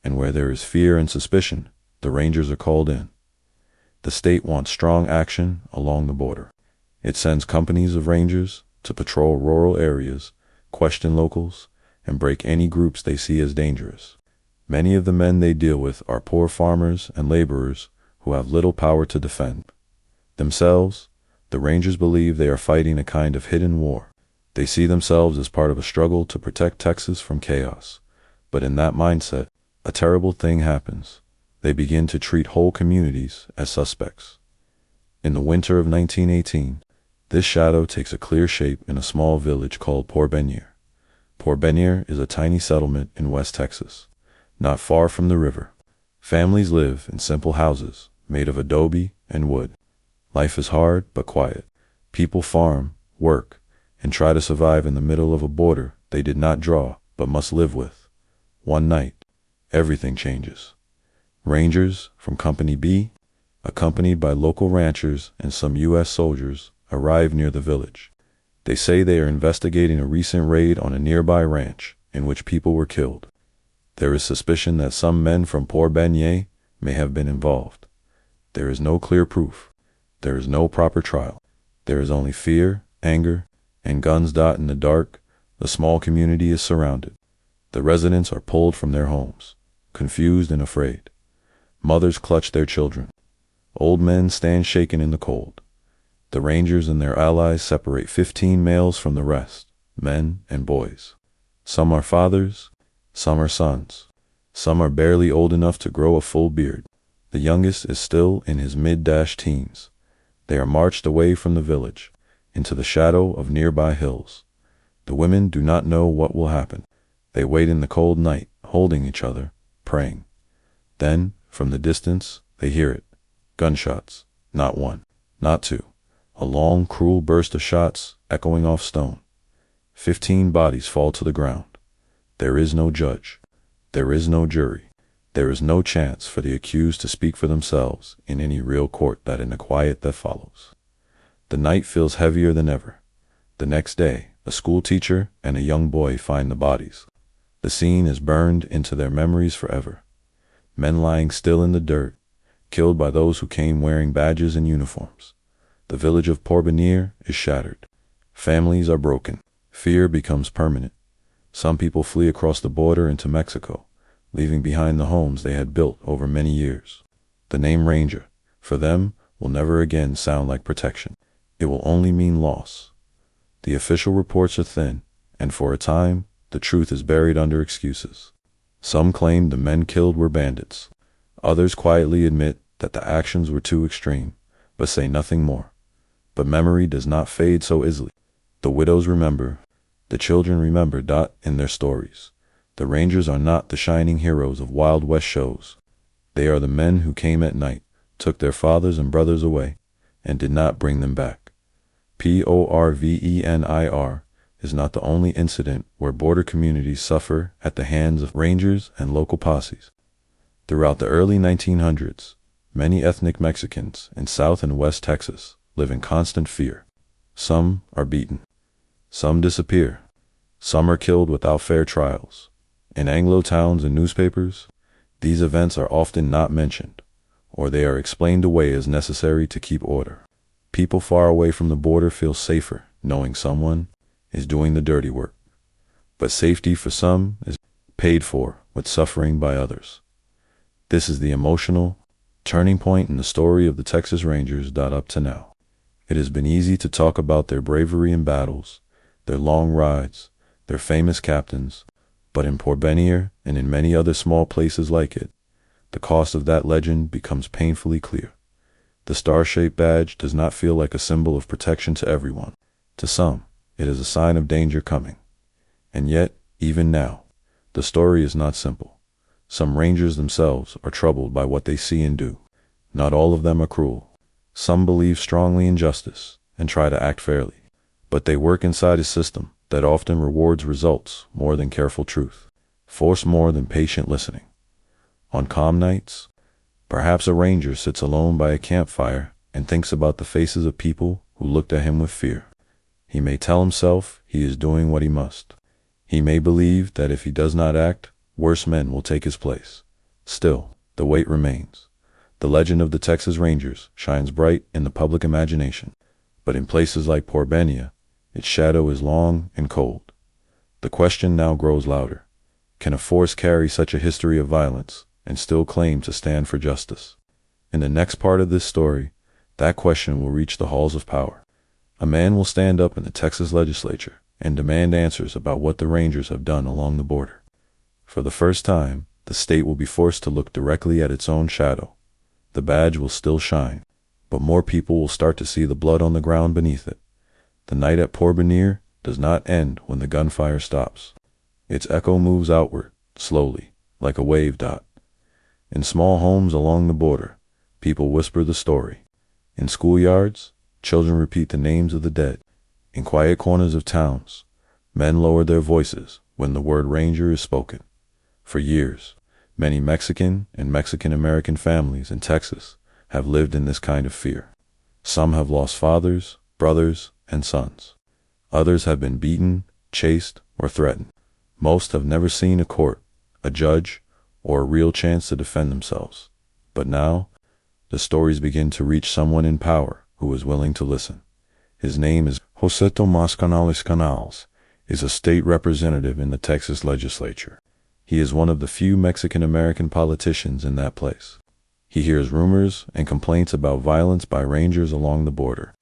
and where there is fear and suspicion, the Rangers are called in. The state wants strong action along the border. It sends companies of rangers to patrol rural areas, question locals, and break any groups they see as dangerous. Many of the men they deal with are poor farmers and laborers who have little power to defend themselves. The rangers believe they are fighting a kind of hidden war. They see themselves as part of a struggle to protect Texas from chaos. But in that mindset, a terrible thing happens. They begin to treat whole communities as suspects. In the winter of 1918, this shadow takes a clear shape in a small village called Porvenir. Porvenir is a tiny settlement in West Texas, not far from the river. Families live in simple houses made of adobe and wood. Life is hard but quiet. People farm, work, and try to survive in the middle of a border they did not draw but must live with. One night, everything changes. Rangers from Company B, accompanied by local ranchers and some U.S. soldiers, arrive near the village. They say they are investigating a recent raid on a nearby ranch in which people were killed. There is suspicion that some men from Porvenir may have been involved. There is no clear proof. There is no proper trial. There is only fear, anger, and guns. In the dark, the small community is surrounded. The residents are pulled from their homes, confused and afraid. Mothers clutch their children. Old men stand shaken in the cold. The rangers and their allies separate 15 males from the rest, men and boys. Some are fathers, some are sons. Some are barely old enough to grow a full beard. The youngest is still in his mid-teens. They are marched away from the village, into the shadow of nearby hills. The women do not know what will happen. They wait in the cold night, holding each other, praying. Then, from the distance, they hear it. Gunshots. Not one, not two. A long, cruel burst of shots, echoing off stone. 15 bodies fall to the ground. There is no judge. There is no jury. There is no chance for the accused to speak for themselves in any real court. That in the quiet that follows. The night feels heavier than ever. The next day, a school teacher and a young boy find the bodies. The scene is burned into their memories forever. Men lying still in the dirt, killed by those who came wearing badges and uniforms. The village of Porvenir is shattered. Families are broken. Fear becomes permanent. Some people flee across the border into Mexico, leaving behind the homes they had built over many years. The name Ranger, for them, will never again sound like protection. It will only mean loss. The official reports are thin, and for a time, the truth is buried under excuses. Some claim the men killed were bandits. Others quietly admit that the actions were too extreme, but say nothing more. But memory does not fade so easily. The widows remember. The children remember. In their stories. The Rangers are not the shining heroes of Wild West shows. They are the men who came at night, took their fathers and brothers away, and did not bring them back. Porvenir is not the only incident where border communities suffer at the hands of Rangers and local posses. Throughout the early 1900s, many ethnic Mexicans in South and West Texas live in constant fear. Some are beaten. Some disappear. Some are killed without fair trials. In Anglo towns and newspapers, these events are often not mentioned, or they are explained away as necessary to keep order. People far away from the border feel safer knowing someone is doing the dirty work. But safety for some is paid for with suffering by others. This is the emotional turning point in the story of the Texas Rangers. Up to now, it has been easy to talk about their bravery in battles, their long rides, their famous captains, but in Porvenir and in many other small places like it, the cost of that legend becomes painfully clear. The star-shaped badge does not feel like a symbol of protection to everyone. To some, it is a sign of danger coming. And yet, even now, the story is not simple. Some Rangers themselves are troubled by what they see and do. Not all of them are cruel. Some believe strongly in justice and try to act fairly. But they work inside a system that often rewards results more than careful truth, force more than patient listening. On calm nights, perhaps a Ranger sits alone by a campfire and thinks about the faces of people who looked at him with fear. He may tell himself he is doing what he must. He may believe that if he does not act, worse men will take his place. Still, the weight remains. The legend of the Texas Rangers shines bright in the public imagination, but in places like Porvenir, its shadow is long and cold. The question now grows louder. Can a force carry such a history of violence and still claim to stand for justice? In the next part of this story, that question will reach the halls of power. A man will stand up in the Texas legislature and demand answers about what the Rangers have done along the border. For the first time, the state will be forced to look directly at its own shadow. The badge will still shine, but more people will start to see the blood on the ground beneath it. The night at Porvenir does not end when the gunfire stops. Its echo moves outward, slowly, like a wave dot. In small homes along the border, people whisper the story. In schoolyards, children repeat the names of the dead. In quiet corners of towns, men lower their voices when the word Ranger is spoken. For years, many Mexican and Mexican-American families in Texas have lived in this kind of fear. Some have lost fathers, brothers, and sons. Others have been beaten, chased, or threatened. Most have never seen a court, a judge, or a real chance to defend themselves. But now, the stories begin to reach someone in power who is willing to listen. His name is José Tomás Canales Canals, is a state representative in the Texas legislature. He is one of the few Mexican-American politicians in that place. He hears rumors and complaints about violence by Rangers along the border.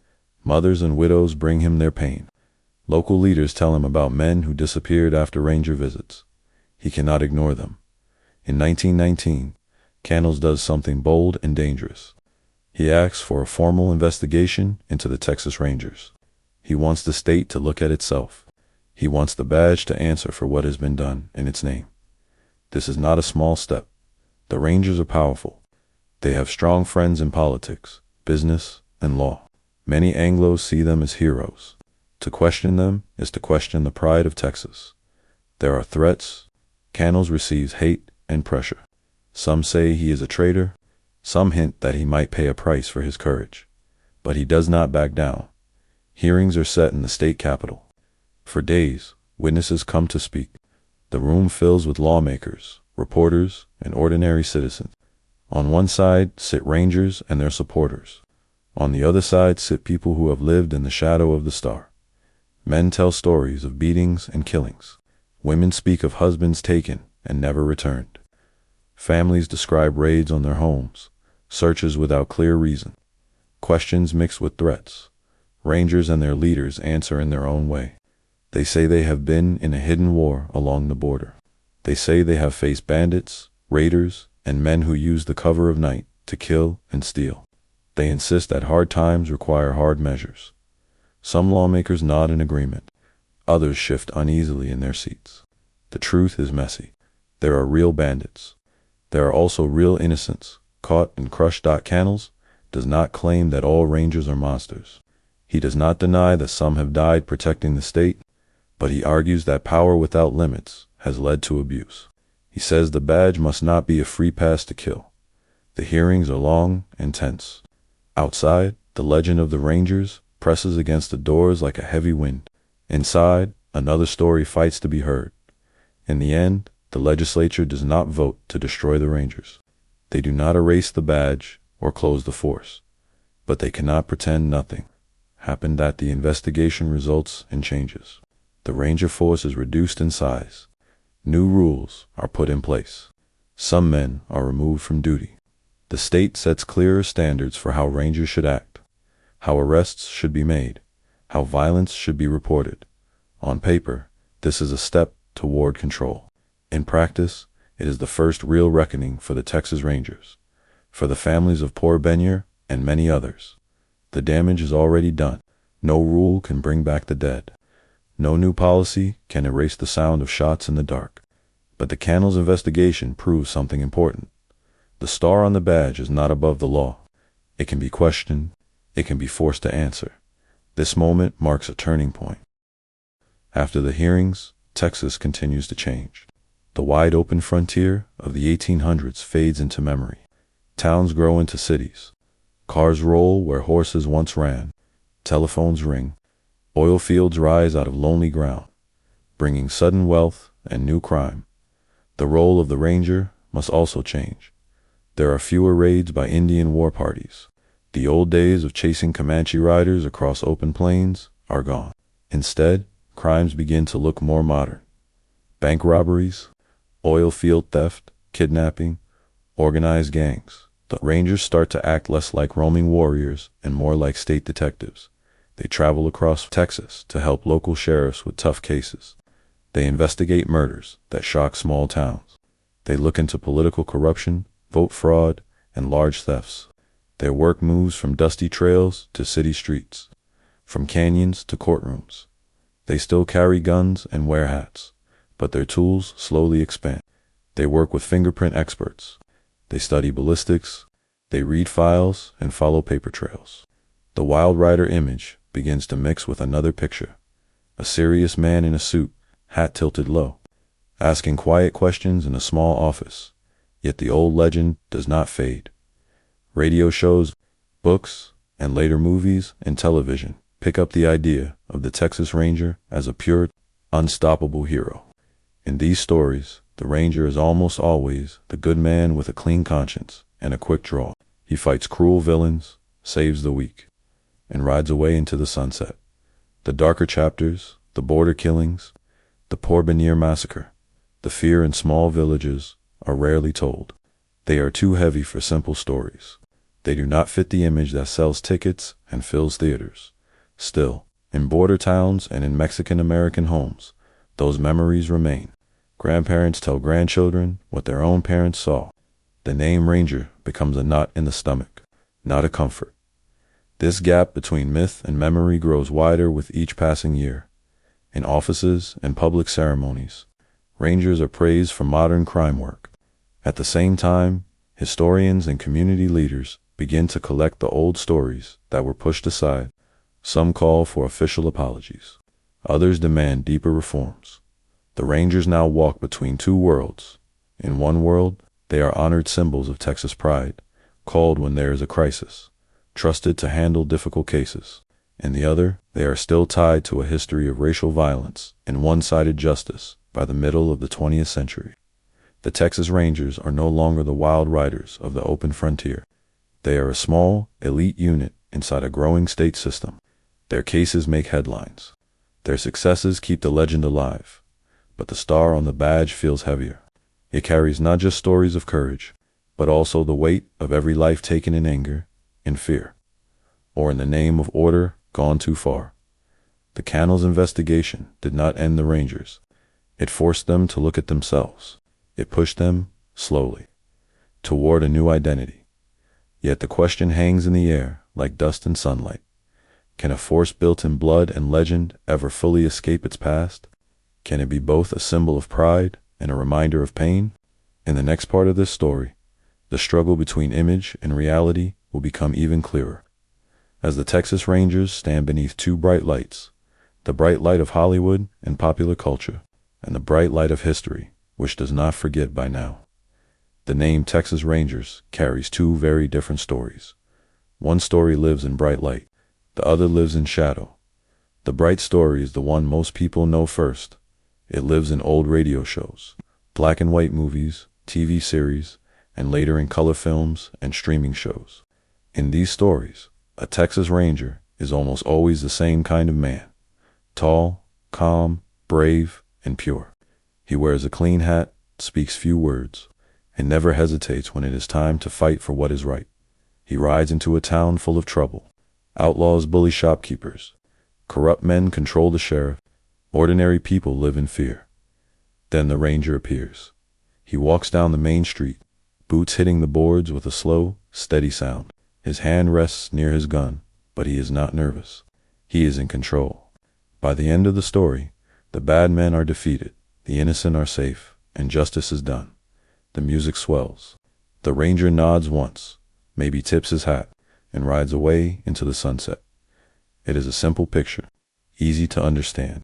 Mothers and widows bring him their pain. Local leaders tell him about men who disappeared after Ranger visits. He cannot ignore them. In 1919, Canals does something bold and dangerous. He asks for a formal investigation into the Texas Rangers. He wants the state to look at itself. He wants the badge to answer for what has been done in its name. This is not a small step. The Rangers are powerful. They have strong friends in politics, business, and law. Many Anglos see them as heroes. To question them is to question the pride of Texas. There are threats. Canals receives hate and pressure. Some say he is a traitor. Some hint that he might pay a price for his courage. But he does not back down. Hearings are set in the state capitol. For days, witnesses come to speak. The room fills with lawmakers, reporters, and ordinary citizens. On one side sit Rangers and their supporters. On the other side sit people who have lived in the shadow of the star. Men tell stories of beatings and killings. Women speak of husbands taken and never returned. Families describe raids on their homes, searches without clear reason, questions mixed with threats. Rangers and their leaders answer in their own way. They say they have been in a hidden war along the border. They say they have faced bandits, raiders, and men who use the cover of night to kill and steal. They insist that hard times require hard measures. Some lawmakers nod in agreement. Others shift uneasily in their seats. The truth is messy. There are real bandits. There are also real innocents, caught and crushed. Canals does not claim that all Rangers are monsters. He does not deny that some have died protecting the state, but he argues that power without limits has led to abuse. He says the badge must not be a free pass to kill. The hearings are long and tense. Outside, the legend of the Rangers presses against the doors like a heavy wind. Inside, another story fights to be heard. In the end, the legislature does not vote to destroy the Rangers. They do not erase the badge or close the force. But they cannot pretend nothing happened. That the investigation results in changes. The Ranger force is reduced in size. New rules are put in place. Some men are removed from duty. The state sets clearer standards for how Rangers should act, how arrests should be made, how violence should be reported. On paper, this is a step toward control. In practice, it is the first real reckoning for the Texas Rangers, for the families of Porvenir and many others. The damage is already done. No rule can bring back the dead. No new policy can erase the sound of shots in the dark. But the Canals investigation proves something important. The star on the badge is not above the law. It can be questioned. It can be forced to answer. This moment marks a turning point. After the hearings, Texas continues to change. The wide-open frontier of the 1800s fades into memory. Towns grow into cities. Cars roll where horses once ran. Telephones ring. Oil fields rise out of lonely ground, bringing sudden wealth and new crime. The role of the Ranger must also change. There are fewer raids by Indian war parties. The old days of chasing Comanche riders across open plains are gone. Instead, crimes begin to look more modern. Bank robberies, oil field theft, kidnapping, organized gangs. The Rangers start to act less like roaming warriors and more like state detectives. They travel across Texas to help local sheriffs with tough cases. They investigate murders that shock small towns. They look into political corruption, vote fraud, and large thefts. Their work moves from dusty trails to city streets, from canyons to courtrooms. They still carry guns and wear hats, but their tools slowly expand. They work with fingerprint experts. They study ballistics. They read files and follow paper trails. The Wild Rider image begins to mix with another picture. A serious man in a suit, hat tilted low, asking quiet questions in a small office. Yet the old legend does not fade. Radio shows, books, and later movies and television pick up the idea of the Texas Ranger as a pure, unstoppable hero. In these stories, the Ranger is almost always the good man with a clean conscience and a quick draw. He fights cruel villains, saves the weak, and rides away into the sunset. The darker chapters, the border killings, the Porvenir massacre, the fear in small villages, are rarely told. They are too heavy for simple stories. They do not fit the image that sells tickets and fills theaters. Still, in border towns and in Mexican-American homes, those memories remain. Grandparents tell grandchildren what their own parents saw. The name Ranger becomes a knot in the stomach, not a comfort. This gap between myth and memory grows wider with each passing year. In offices and public ceremonies, Rangers are praised for modern crime work. At the same time, historians and community leaders begin to collect the old stories that were pushed aside. Some call for official apologies. Others demand deeper reforms. The Rangers now walk between two worlds. In one world, they are honored symbols of Texas pride, called when there is a crisis, trusted to handle difficult cases. In the other, they are still tied to a history of racial violence and one-sided justice by the middle of the 20th century. The Texas Rangers are no longer the wild riders of the open frontier. They are a small, elite unit inside a growing state system. Their cases make headlines. Their successes keep the legend alive. But the star on the badge feels heavier. It carries not just stories of courage, but also the weight of every life taken in anger, in fear, or in the name of order gone too far. The Cannell's investigation did not end the Rangers. It forced them to look at themselves. It pushed them, slowly, toward a new identity. Yet the question hangs in the air like dust in sunlight. Can a force built in blood and legend ever fully escape its past? Can it be both a symbol of pride and a reminder of pain? In the next part of this story, the struggle between image and reality will become even clearer. As the Texas Rangers stand beneath two bright lights, the bright light of Hollywood and popular culture, and the bright light of history, which does not forget by now. The name Texas Rangers carries two very different stories. One story lives in bright light, the other lives in shadow. The bright story is the one most people know first. It lives in old radio shows, black and white movies, TV series, and later in color films and streaming shows. In these stories, a Texas Ranger is almost always the same kind of man. Tall, calm, brave, and pure. He wears a clean hat, speaks few words, and never hesitates when it is time to fight for what is right. He rides into a town full of trouble. Outlaws bully shopkeepers. Corrupt men control the sheriff. Ordinary people live in fear. Then the Ranger appears. He walks down the main street, boots hitting the boards with a slow, steady sound. His hand rests near his gun, but he is not nervous. He is in control. By the end of the story, the bad men are defeated, the innocent are safe, and justice is done. The music swells. The Ranger nods once, maybe tips his hat, and rides away into the sunset. It is a simple picture, easy to understand,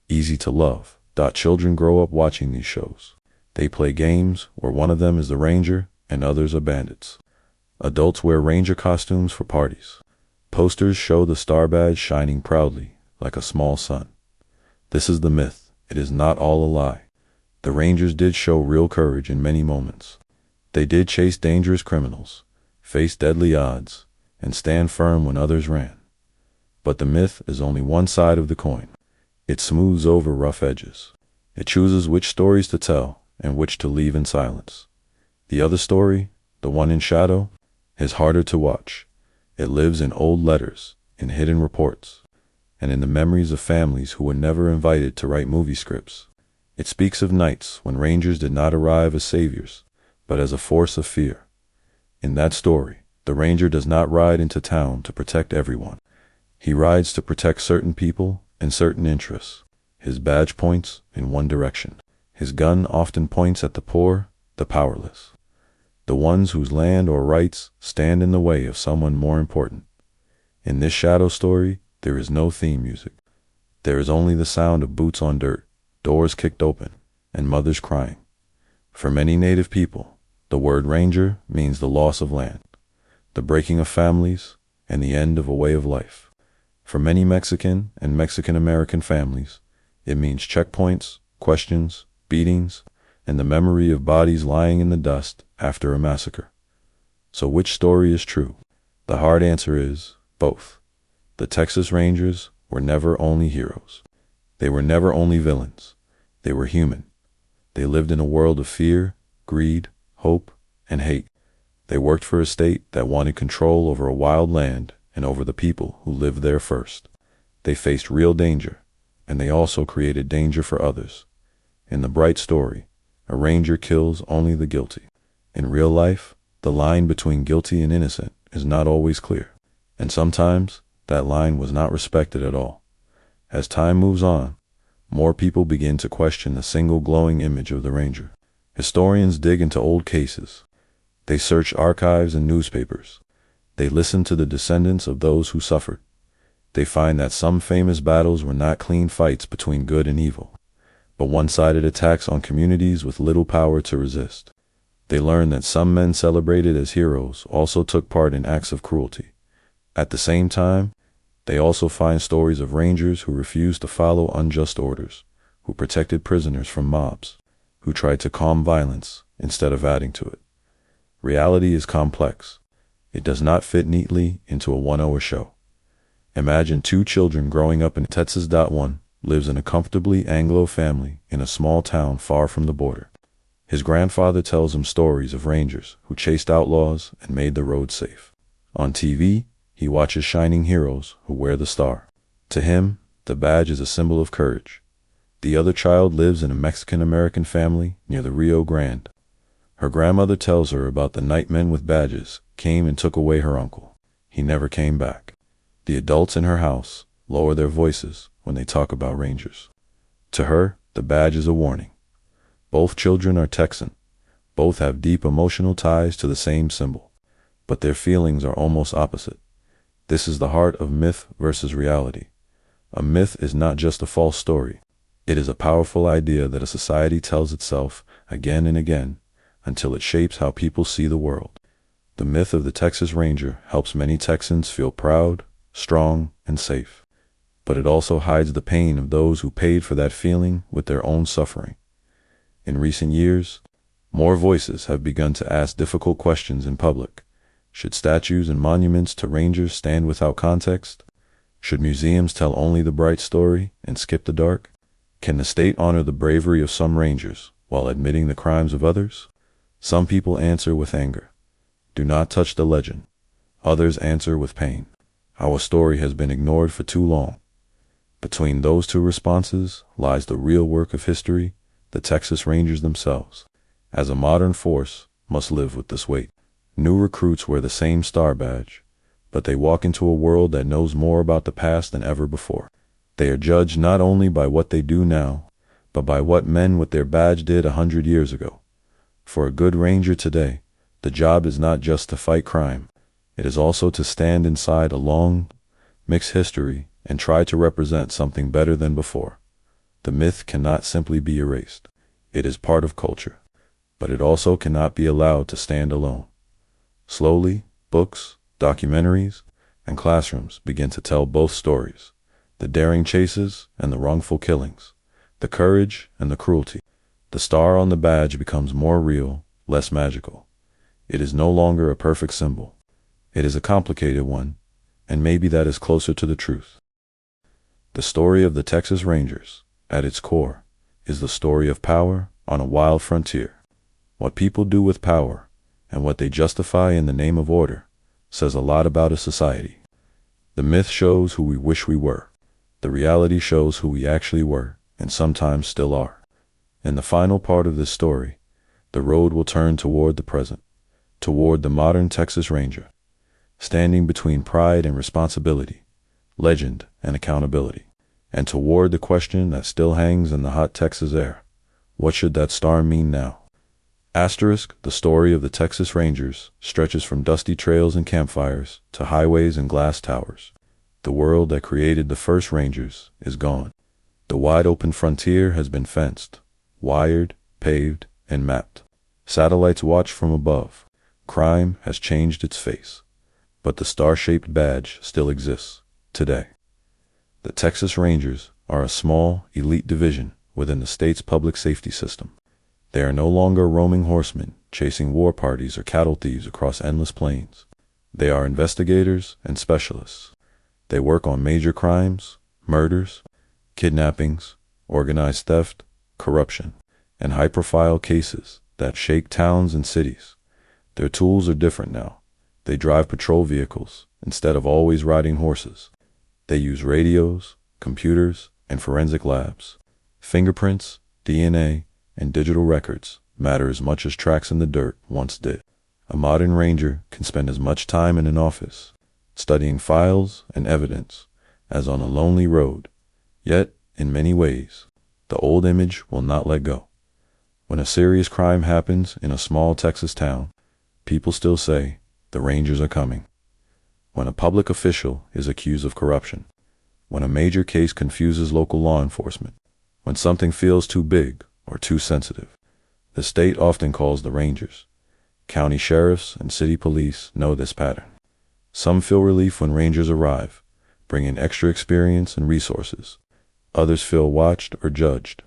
easy to love. Children grow up watching these shows. They play games where one of them is the Ranger and others are bandits. Adults wear Ranger costumes for parties. Posters show the star badge shining proudly like a small sun. This is the myth. It is not all a lie. The Rangers did show real courage in many moments. They did chase dangerous criminals, face deadly odds, and stand firm when others ran. But the myth is only one side of the coin. It smooths over rough edges. It chooses which stories to tell and which to leave in silence. The other story, the one in shadow, is harder to watch. It lives in old letters, in hidden reports, and in the memories of families who were never invited to write movie scripts. It speaks of nights when rangers did not arrive as saviors, but as a force of fear. In that story, the ranger does not ride into town to protect everyone. He rides to protect certain people and certain interests. His badge points in one direction. His gun often points at the poor, the powerless, the ones whose land or rights stand in the way of someone more important. In this shadow story, there is no theme music. There is only the sound of boots on dirt, doors kicked open, and mothers crying. For many Native people, the word ranger means the loss of land, the breaking of families, and the end of a way of life. For many Mexican and Mexican-American families, it means checkpoints, questions, beatings, and the memory of bodies lying in the dust after a massacre. So which story is true? The hard answer is both. The Texas Rangers were never only heroes. They were never only villains. They were human. They lived in a world of fear, greed, hope, and hate. They worked for a state that wanted control over a wild land and over the people who lived there first. They faced real danger, and they also created danger for others. In the bright story, a ranger kills only the guilty. In real life, the line between guilty and innocent is not always clear, and sometimes that line was not respected at all. As time moves on, more people begin to question the single glowing image of the ranger. Historians dig into old cases. They search archives and newspapers. They listen to the descendants of those who suffered. They find that some famous battles were not clean fights between good and evil, but one-sided attacks on communities with little power to resist. They learn that some men celebrated as heroes also took part in acts of cruelty. At the same time, they also find stories of rangers who refused to follow unjust orders, who protected prisoners from mobs, who tried to calm violence instead of adding to it. Reality is complex. It does not fit neatly into a 1-hour show. Imagine two children growing up in Texas. One lives in a comfortably Anglo family in a small town far from the border. His grandfather tells him stories of rangers who chased outlaws and made the road safe. On TV, he watches shining heroes who wear the star. To him, the badge is a symbol of courage. The other child lives in a Mexican-American family near the Rio Grande. Her grandmother tells her about the night men with badges came and took away her uncle. He never came back. The adults in her house lower their voices when they talk about rangers. To her, the badge is a warning. Both children are Texan. Both have deep emotional ties to the same symbol, but their feelings are almost opposite. This is the heart of myth versus reality. A myth is not just a false story. It is a powerful idea that a society tells itself again and again until it shapes how people see the world. The myth of the Texas Ranger helps many Texans feel proud, strong, and safe. But it also hides the pain of those who paid for that feeling with their own suffering. In recent years, more voices have begun to ask difficult questions in public. Should statues and monuments to rangers stand without context? Should museums tell only the bright story and skip the dark? Can the state honor the bravery of some rangers while admitting the crimes of others? Some people answer with anger. Do not touch the legend. Others answer with pain. Our story has been ignored for too long. Between those two responses lies the real work of history, the Texas Rangers themselves, as a modern force, must live with this weight. New recruits wear the same star badge, but they walk into a world that knows more about the past than ever before. They are judged not only by what they do now, but by what men with their badge did 100 years ago. For a good ranger today, the job is not just to fight crime. It is also to stand inside a long, mixed history and try to represent something better than before. The myth cannot simply be erased. It is part of culture, but it also cannot be allowed to stand alone. Slowly, books, documentaries, and classrooms begin to tell both stories, the daring chases and the wrongful killings, the courage and the cruelty. The star on the badge becomes more real, less magical. It is no longer a perfect symbol. It is a complicated one, and maybe that is closer to the truth. The story of the Texas Rangers, at its core, is the story of power on a wild frontier. What people do with power, and what they justify in the name of order, says a lot about a society. The myth shows who we wish we were. The reality shows who we actually were, and sometimes still are. In the final part of this story, the road will turn toward the present, toward the modern Texas Ranger, standing between pride and responsibility, legend and accountability, and toward the question that still hangs in the hot Texas air. What should that star mean now? Asterisk, the story of the Texas Rangers stretches from dusty trails and campfires to highways and glass towers. The world that created the first Rangers is gone. The wide-open frontier has been fenced, wired, paved, and mapped. Satellites watch from above. Crime has changed its face. But the star-shaped badge still exists, today. The Texas Rangers are a small, elite division within the state's public safety system. They are no longer roaming horsemen, chasing war parties or cattle thieves across endless plains. They are investigators and specialists. They work on major crimes, murders, kidnappings, organized theft, corruption, and high-profile cases that shake towns and cities. Their tools are different now. They drive patrol vehicles instead of always riding horses. They use radios, computers, and forensic labs. Fingerprints, DNA, and digital records matter as much as tracks in the dirt once did. A modern ranger can spend as much time in an office, studying files and evidence, as on a lonely road. Yet, in many ways, the old image will not let go. When a serious crime happens in a small Texas town, people still say, "The Rangers are coming." When a public official is accused of corruption, when a major case confuses local law enforcement, when something feels too big or too sensitive, the state often calls the Rangers. County sheriffs and city police know this pattern. Some feel relief when Rangers arrive, bringing extra experience and resources. Others feel watched or judged,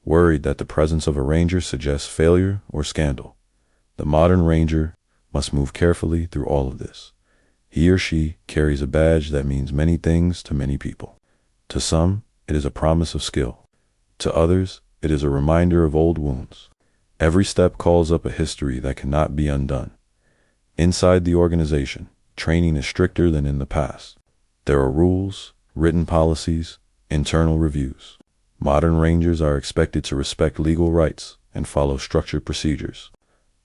worried that the presence of a Ranger suggests failure or scandal. The modern Ranger must move carefully through all of this. He or she carries a badge that means many things to many people. To some, it is a promise of skill. To others, it is a reminder of old wounds. Every step calls up a history that cannot be undone. Inside the organization, training is stricter than in the past. There are rules, written policies, internal reviews. Modern Rangers are expected to respect legal rights and follow structured procedures.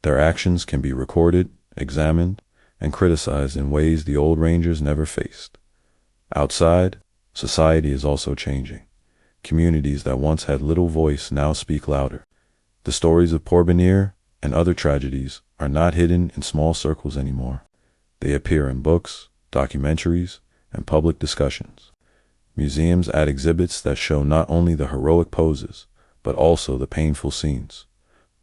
Their actions can be recorded, examined, and criticized in ways the old Rangers never faced. Outside, society is also changing. Communities that once had little voice now speak louder. The stories of Porvenir and other tragedies are not hidden in small circles anymore. They appear in books, documentaries, and public discussions. Museums add exhibits that show not only the heroic poses, but also the painful scenes.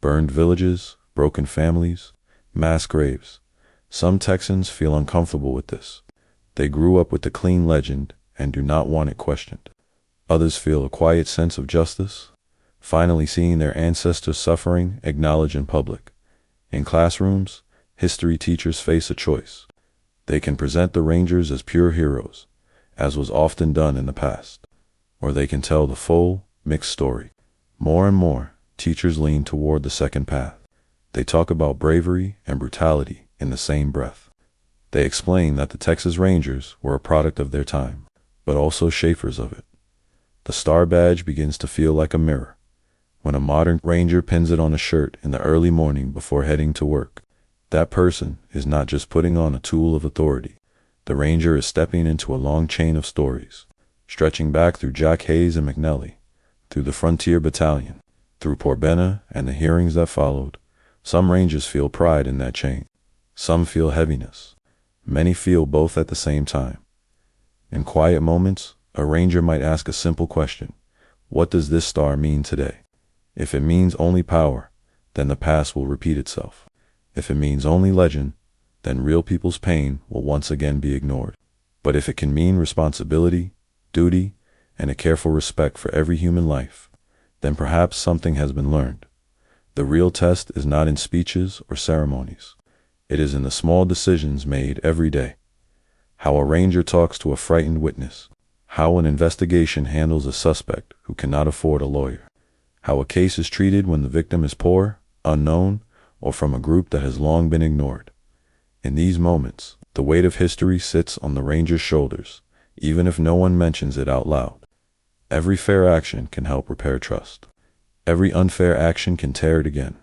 Burned villages, broken families, mass graves. Some Texans feel uncomfortable with this. They grew up with the clean legend and do not want it questioned. Others feel a quiet sense of justice, finally seeing their ancestors' suffering acknowledged in public. In classrooms, history teachers face a choice. They can present the Rangers as pure heroes, as was often done in the past, or they can tell the full, mixed story. More and more, teachers lean toward the second path. They talk about bravery and brutality in the same breath. They explain that the Texas Rangers were a product of their time, but also shapers of it. The star badge begins to feel like a mirror. When a modern Ranger pins it on a shirt in the early morning before heading to work, that person is not just putting on a tool of authority. The Ranger is stepping into a long chain of stories, stretching back through Jack Hayes and McNelly, through the Frontier Battalion, through Porvenir and the hearings that followed. Some Rangers feel pride in that chain. Some feel heaviness. Many feel both at the same time. In quiet moments, a Ranger might ask a simple question: what does this star mean today? If it means only power, then the past will repeat itself. If it means only legend, then real people's pain will once again be ignored. But if it can mean responsibility, duty, and a careful respect for every human life, then perhaps something has been learned. The real test is not in speeches or ceremonies. It is in the small decisions made every day. How a ranger talks to a frightened witness. How an investigation handles a suspect who cannot afford a lawyer. How a case is treated when the victim is poor, unknown, or from a group that has long been ignored. In these moments, the weight of history sits on the ranger's shoulders, even if no one mentions it out loud. Every fair action can help repair trust. Every unfair action can tear it again.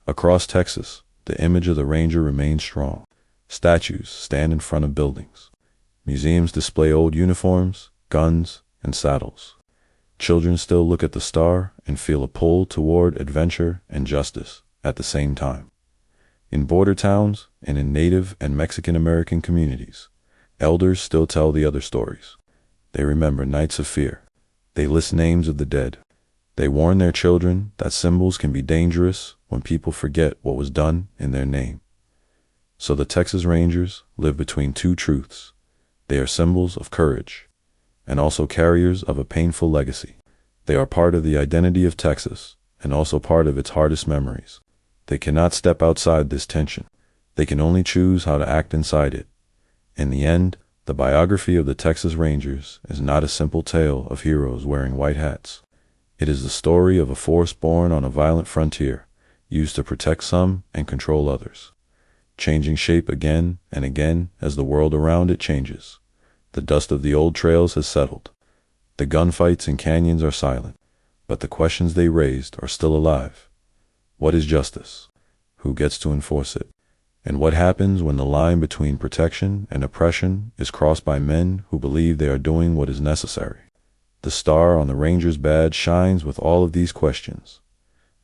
Across Texas, the image of the ranger remains strong. Statues stand in front of buildings. Museums display old uniforms, guns, and saddles. Children still look at the star and feel a pull toward adventure and justice at the same time. In border towns and in Native and Mexican American communities, elders still tell the other stories. They remember nights of fear. They list names of the dead. They warn their children that symbols can be dangerous when people forget what was done in their name. So the Texas Rangers live between two truths. They are symbols of courage, and also carriers of a painful legacy. They are part of the identity of Texas, and also part of its hardest memories. They cannot step outside this tension. They can only choose how to act inside it. In the end, the biography of the Texas Rangers is not a simple tale of heroes wearing white hats. It is the story of a force born on a violent frontier, used to protect some and control others, changing shape again and again as the world around it changes. The dust of the old trails has settled. The gunfights in canyons are silent, but the questions they raised are still alive. What is justice? Who gets to enforce it? And what happens when the line between protection and oppression is crossed by men who believe they are doing what is necessary? The star on the ranger's badge shines with all of these questions.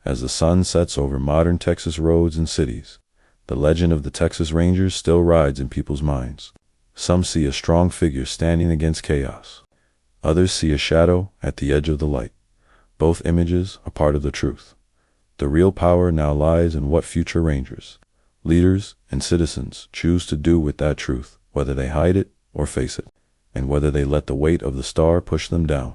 As the sun sets over modern Texas roads and cities, the legend of the Texas Rangers still rides in people's minds. Some see a strong figure standing against chaos. Others see a shadow at the edge of the light. Both images are part of the truth. The real power now lies in what future Rangers, leaders, and citizens choose to do with that truth, whether they hide it or face it, and whether they let the weight of the star push them down,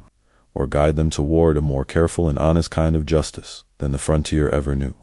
or guide them toward a more careful and honest kind of justice than the frontier ever knew.